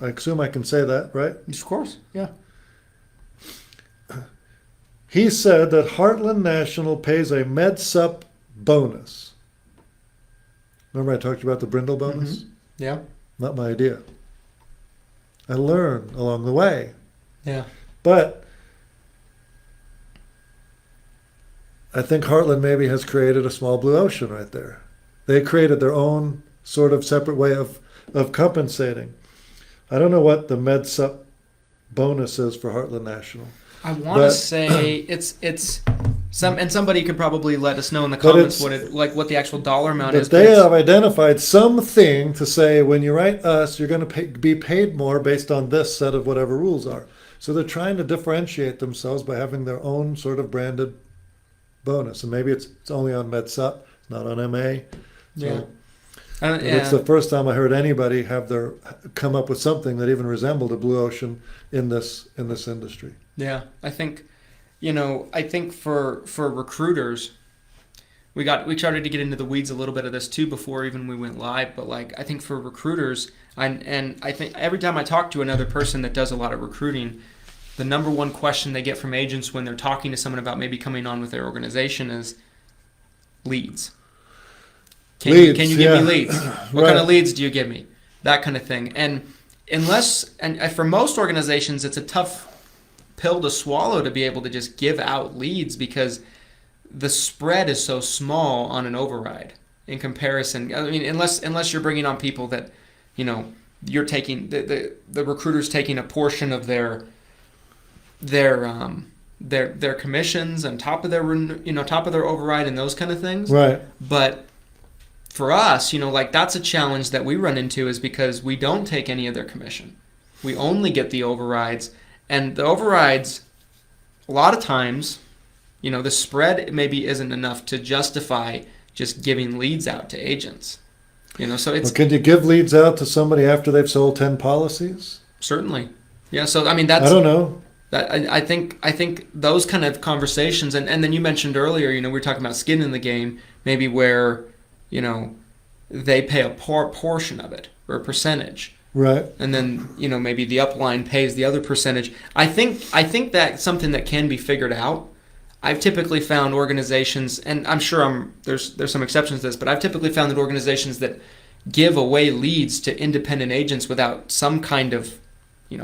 I assume I can say that, right? Of course, yeah. He said that Heartland National pays a MedSup bonus. Remember I talked about the Brindle bonus? Mm-hmm. Yeah. Not my idea. I learned along the way. Yeah. But I think Heartland maybe has created a small blue ocean right there. They created their own sort of separate way of compensating. I don't know what the MedSup bonus is for Heartland National. I want to say it's somebody could probably let us know in the comments what the actual dollar amount is. But they have identified something to say, when you write us, you're going to be paid more based on this set of whatever rules are. So they're trying to differentiate themselves by having their own sort of branded bonus. And maybe it's only on MedSup, not on MA. So it's the first time I heard anybody come up with something that even resembled a blue ocean in this industry. Yeah, I think for recruiters, we started to get into the weeds a little bit of this too before even we went live. But I think for recruiters, and I think every time I talk to another person that does a lot of recruiting, the number one question they get from agents when they're talking to someone about maybe coming on with their organization is leads. Can you give me leads? What kind of leads do you give me? That kind of thing. And for most organizations, it's a tough pill to swallow to be able to just give out leads, because the spread is so small on an override in comparison. I mean, unless you're bringing on people that, you're taking the recruiter's taking a portion of their commissions on top of their override and those kind of things. Right. But for us, that's a challenge that we run into, is because we don't take any of their commission. We only get the overrides. And the overrides, a lot of times, The spread maybe isn't enough to justify just giving leads out to agents. So it's Can you give leads out to somebody after they've sold 10 policies? certainly, yeah. So I mean, that's I don't know. that I think those kind of conversations, and then you mentioned earlier, we were talking about skin in the game, maybe where, they pay a portion of it or a percentage. Right. And then, maybe the upline pays the other percentage. I think that's something that can be figured out. I've typically found organizations, and I'm sure there's some exceptions to this, but I've typically found that organizations that give away leads to independent agents without some kind of,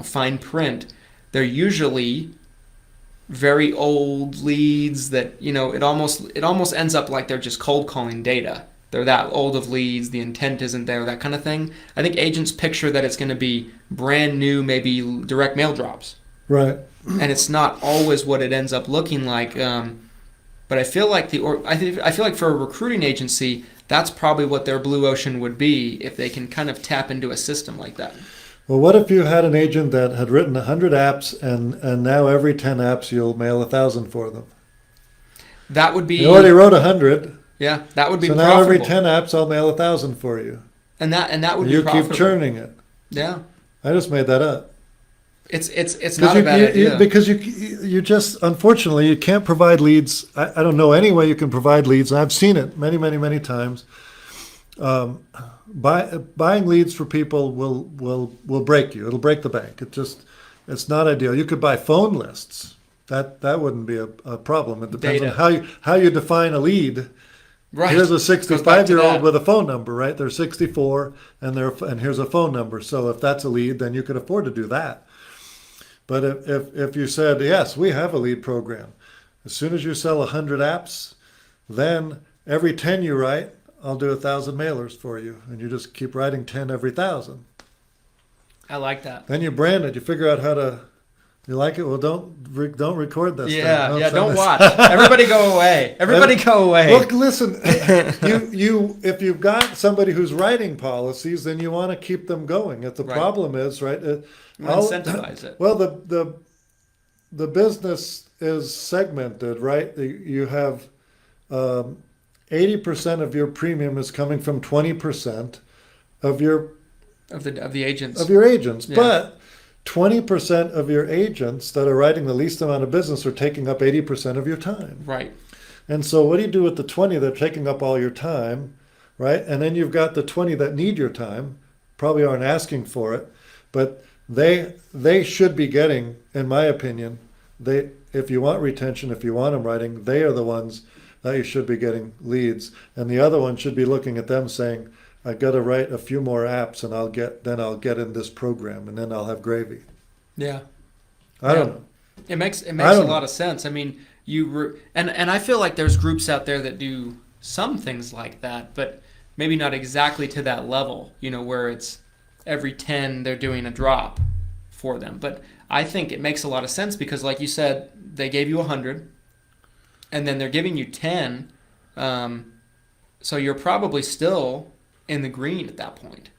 fine print, they're usually very old leads that, it almost ends up like they're just cold calling data. They're that old of leads, the intent isn't there, that kind of thing. I think agents picture that it's going to be brand new, maybe direct mail drops. Right. And it's not always what it ends up looking like. But I feel like I feel like for a recruiting agency, that's probably what their blue ocean would be if they can kind of tap into a system like that. Well, what if you had an agent that had written 100 apps and now every 10 apps you'll mail 1,000 for them? That would be. You already wrote 100. Yeah, that would be so profitable. now every 10 apps I'll mail 1,000 for you. And that would you be profitable. keep churning it. Yeah. I just made that up. It's not a bad idea. Because you just, unfortunately, you can't provide leads. I don't know any way you can provide leads. I've seen it many, many, many times. Buying leads for people will break you. It'll break the bank. It's not ideal. You could buy phone lists. That wouldn't be a problem. It depends on how you define a lead. Right. Here's a Goes back to 65-year-old that. with a phone number, right? They're 64, and here's a phone number. So if that's a lead, then you could afford to do that. But if you said, yes, we have a lead program, as soon as you sell 100 apps, then every 10 you write, I'll do 1,000 mailers for you, and you just keep writing 10 every 1,000. I like that. Then you brand it. You figure out how to. You like it? Well, don't record this. Yeah, don't watch. Everybody go away. Everybody go away. Look, listen. you if you've got somebody who's writing policies, then you want to keep them going. If the Right. problem is right, Incentivize it. Well, the business is segmented, right? You have 80% of your premium is coming from 20% of your Of the agents. of your agents, Yeah. but 20% of your agents that are writing the least amount of business are taking up 80% of your time. Right. And so what do you do with the 20 that are taking up all your time, right? And then you've got the 20 that need your time, probably aren't asking for it, but they should be getting, in my opinion, if you want retention, if you want them writing, they are the ones that you should be getting leads. And the other one should be looking at them saying, I've got to write a few more apps and I'll get in this program and then I'll have gravy. Yeah. I don't know. It makes a don't lot of sense. I mean, and I feel like there's groups out there that do some things like that, but maybe not exactly to that level, where it's every 10 they're doing a drop for them. But I think it makes a lot of sense because, like you said, they gave you 100 and then they're giving you 10. So you're probably still in the green at that point,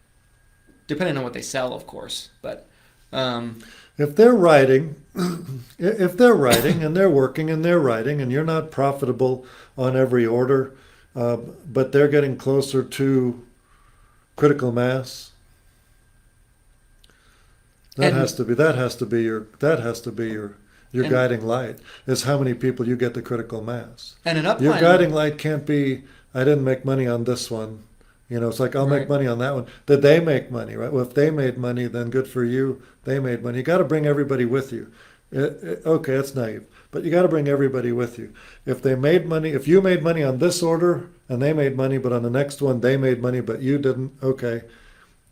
depending on what they sell, of course. But if they're writing and they're working and they're writing and you're not profitable on every order, but they're getting closer to critical mass, that has to be your guiding light, is how many people you get to critical mass. And an upline, your guiding light can't be, I didn't make money on this one. It's like, I'll Right. make money on that one. Did they make money, right? Well, if they made money, then good for you. They made money. You got to bring everybody with you. Okay, that's naive, but you got to bring everybody with you. If you made money on this order and they made money, but on the next one they made money, but you didn't, okay.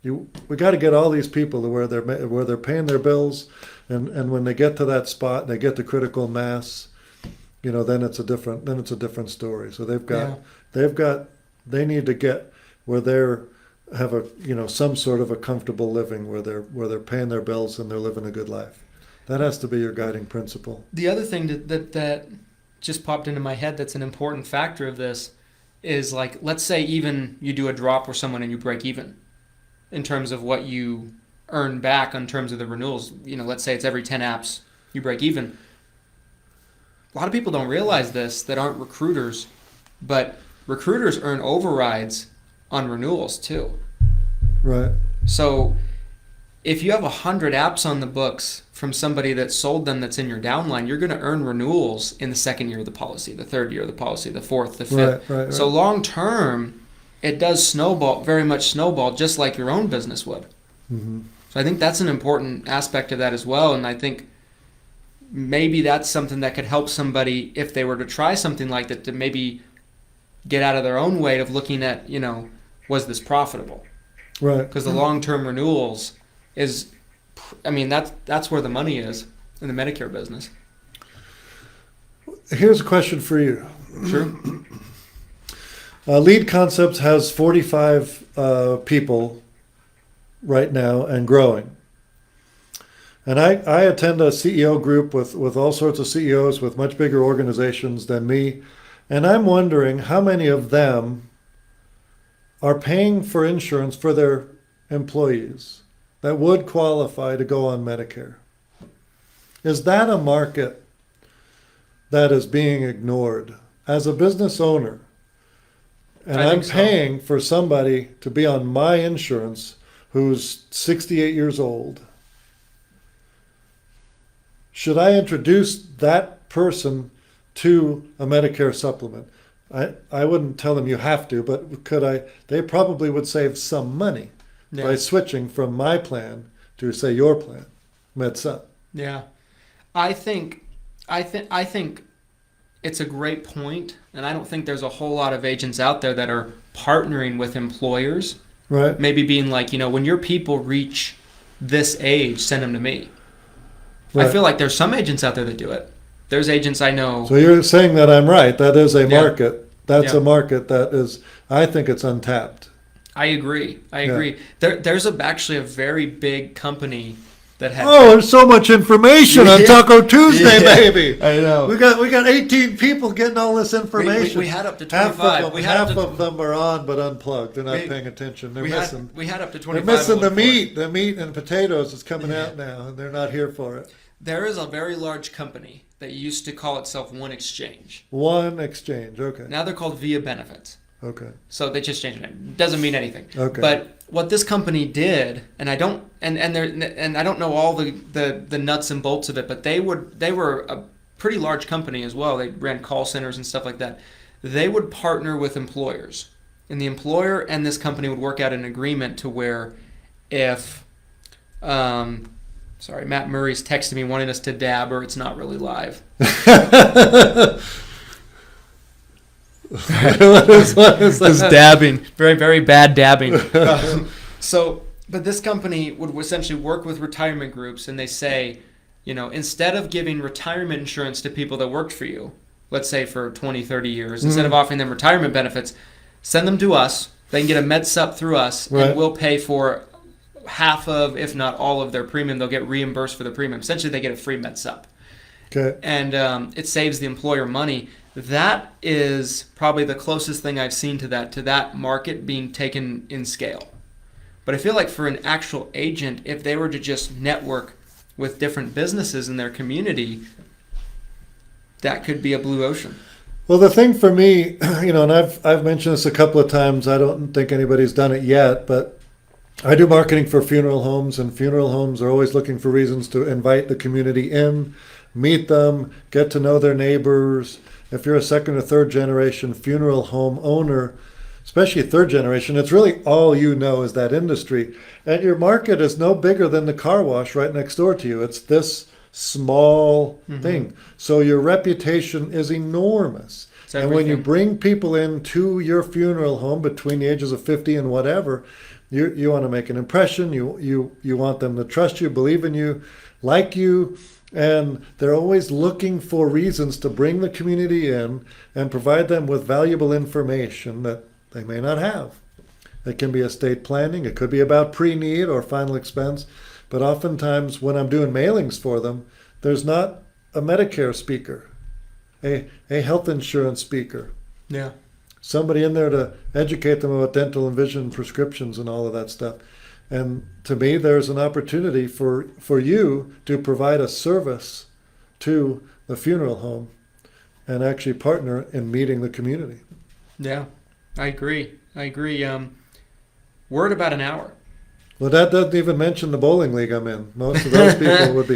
We got to get all these people to where they're paying their bills, and when they get to that spot, they get to critical mass. Then it's a different story. So they need to get where they have some sort of a comfortable living, where they're paying their bills and they're living a good life. That has to be your guiding principle. the other thing that just popped into my head that's an important factor of this is, like, let's say even you do a drop with someone and you break even in terms of what you earn back in terms of the renewals. Let's say it's every 10 apps you break even. a lot of people don't realize this that aren't recruiters, but recruiters earn overrides on renewals too. Right. So if you have 100 apps on the books from somebody that sold them that's in your downline, you're going to earn renewals in the second year of the policy, the third year of the policy, the fourth, the fifth. Right. So long term, it does snowball, very much snowball, just like your own business would. Mm-hmm. So I think that's an important aspect of that as well. And I think maybe that's something that could help somebody if they were to try something like that, to maybe get out of their own way of looking at, was this profitable? Right. Because the long-term renewals is, that's where the money is in the Medicare business. Here's a question for you. Sure. Lead Concepts has 45 people right now and growing. And I attend a CEO group with all sorts of CEOs with much bigger organizations than me. And I'm wondering how many of them are paying for insurance for their employees that would qualify to go on Medicare. Is that a market that is being ignored? As a business owner, and I'm paying for somebody to be on my insurance who's 68 years old, should I introduce that person to a Medicare supplement? I wouldn't tell them you have to, but could I? They probably would save some money by switching from my plan to, say, your plan, MedSup. Yeah, I think it's a great point, and I don't think there's a whole lot of agents out there that are partnering with employers. Right. Maybe being like, when your people reach this age, send them to me. Right. I feel like there's some agents out there that do it. There's agents I know. So you're saying that I'm right. That is a market. That's Yeah. a market that is, I think it's untapped. I agree. There's actually a very big company that has. Oh, there's so much information on Yeah. Taco Tuesday, baby. I know. We got 18 people getting all this information. We had up to 25. Half of them are on but unplugged. They're not paying attention. They're missing. We had up to They're 25. missing the meat. The meat and potatoes is coming out now, and they're not here for it. There is a very large company that used to call itself One Exchange. One Exchange. Okay. Now they're called Via Benefits. Okay. So they just changed the name. Doesn't mean anything. Okay. But what this company did, and I don't know all the nuts and bolts of it, but they were a pretty large company as well. They ran call centers and stuff like that. They would partner with employers, and the employer and this company would work out an agreement to where if sorry, Matt Murray's texting me wanting us to dab, or it's not really live. What is This dabbing, very, very bad dabbing. But this company would essentially work with retirement groups, and they say, instead of giving retirement insurance to people that worked for you, let's say for 20, 30 years, instead of offering them retirement benefits, send them to us. They can get a MedSup through us, Right. and we'll pay for half of, if not all of their premium. They'll get reimbursed for the premium. Essentially, they get a free MedSup. Okay. And it saves the employer money. That is probably the closest thing I've seen to that market being taken in scale. But I feel like for an actual agent, if they were to just network with different businesses in their community, that could be a blue ocean. Well, the thing for me, and I've mentioned this a couple of times. I don't think anybody's done it yet, but I do marketing for funeral homes, and funeral homes are always looking for reasons to invite the community in, meet them, get to know their neighbors. If you're a second or third generation funeral home owner, especially third generation, it's really all you know is that industry. And your market is no bigger than the car wash right next door to you. It's this small thing. So your reputation is enormous. And when you bring people into your funeral home between the ages of 50 and whatever, you want to make an impression. You want them to trust you, believe in you, like you. And they're always looking for reasons to bring the community in and provide them with valuable information that they may not have. It can be estate planning. It could be about pre-need or final expense. But oftentimes when I'm doing mailings for them, there's not a Medicare speaker, a health insurance speaker. Yeah. Somebody in there to educate them about dental and vision prescriptions and all of that stuff. And to me, there's an opportunity for you to provide a service to the funeral home and actually partner in meeting the community. Yeah, I agree. We're at about an hour. Well, that doesn't even mention the bowling league I'm in. Most of those people would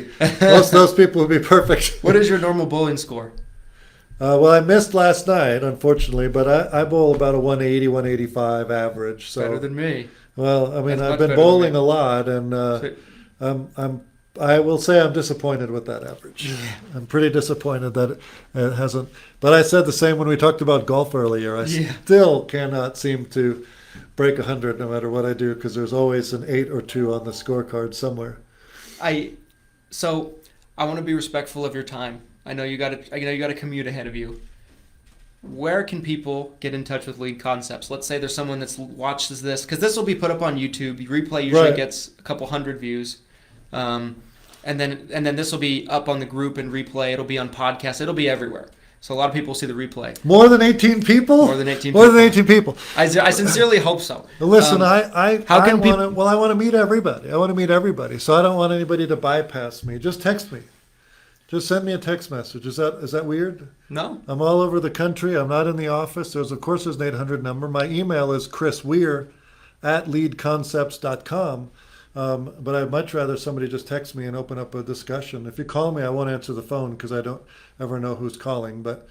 be perfect. What is your normal bowling score? Well, I missed last night, unfortunately, but I bowl about a 180, 185 average. So Better than me. well, I mean, That's I've much been better bowling than a lot, and I will say I'm disappointed with that average. I'm pretty disappointed that it hasn't. But I said the same when we talked about golf earlier. I still cannot seem to break 100 no matter what I do, because there's always an 8 or 2 on the scorecard somewhere. So I want to be respectful of your time. I know you got a commute ahead of you. Where can people get in touch with Lead Concepts? Let's say there's someone that's watches this, because this will be put up on YouTube. Replay usually gets a couple hundred views, and then this will be up on the group and replay. It'll be on podcast. It'll be everywhere. So a lot of people see the replay. More than 18 people? More than 18 More people. than 18 people. I sincerely hope so. Listen, I want to meet everybody. I want to meet everybody. So I don't want anybody to bypass me. Just text me. Just send me a text message. Is that weird? No. I'm all over the country. I'm not in the office. There's an 800 number. My email is chrisweir@leadconcepts.com. But I'd much rather somebody just text me and open up a discussion. If you call me, I won't answer the phone because I don't ever know who's calling. But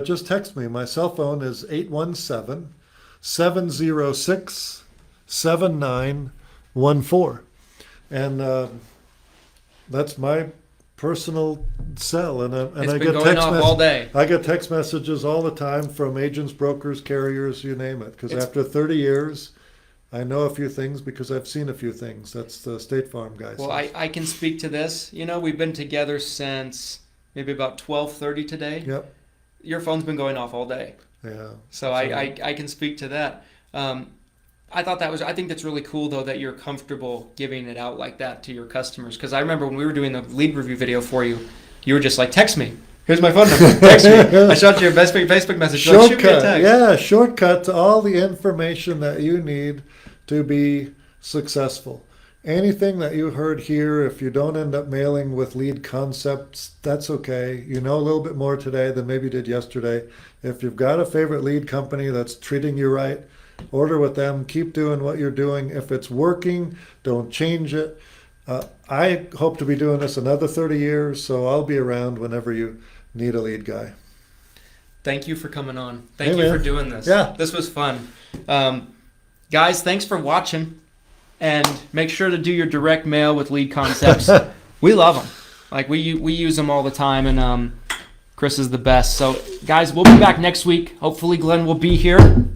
just text me. My cell phone is 817-706-7914. And that's my personal cell. And It's I been get going off all day. I get text messages all the time from agents, brokers, carriers, you name it. Because after 30 years, I know a few things because I've seen a few things. That's the State Farm guys. Well, I can speak to this. We've been together since maybe about 12:30 today. Yep. Your phone's been going off all day. Yeah. So I can speak to that. I think that's really cool, though, that you're comfortable giving it out like that to your customers. Because I remember when we were doing the lead review video for you, you were just like, text me. Here's my phone number. Text me. I shot you a Facebook message. Like, shoot me a text. Yeah, shortcut to all the information that you need to be successful. Anything that you heard here, if you don't end up mailing with Lead Concepts, that's okay. You know a little bit more today than maybe you did yesterday. If you've got a favorite lead company that's treating you right, order with them. Keep doing what you're doing. If it's working, don't change it. I hope to be doing this another 30 years, so I'll be around whenever you need a lead guy. Thank you for coming on. Thank you for doing this. Yeah. This was fun. Guys, thanks for watching. And make sure to do your direct mail with Lead Concepts. We love them. Like, we use them all the time, and Chris is the best. So, guys, we'll be back next week. Hopefully Glenn will be here.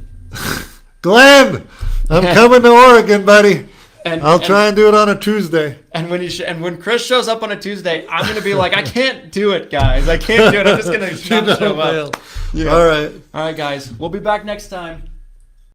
Glenn, I'm coming to Oregon, buddy. I'll try and do it on a Tuesday. And when Chris shows up on a Tuesday, I'm going to be like, I can't do it, guys. I can't do it. I'm just going to show up. All right. All right, guys. We'll be back next time.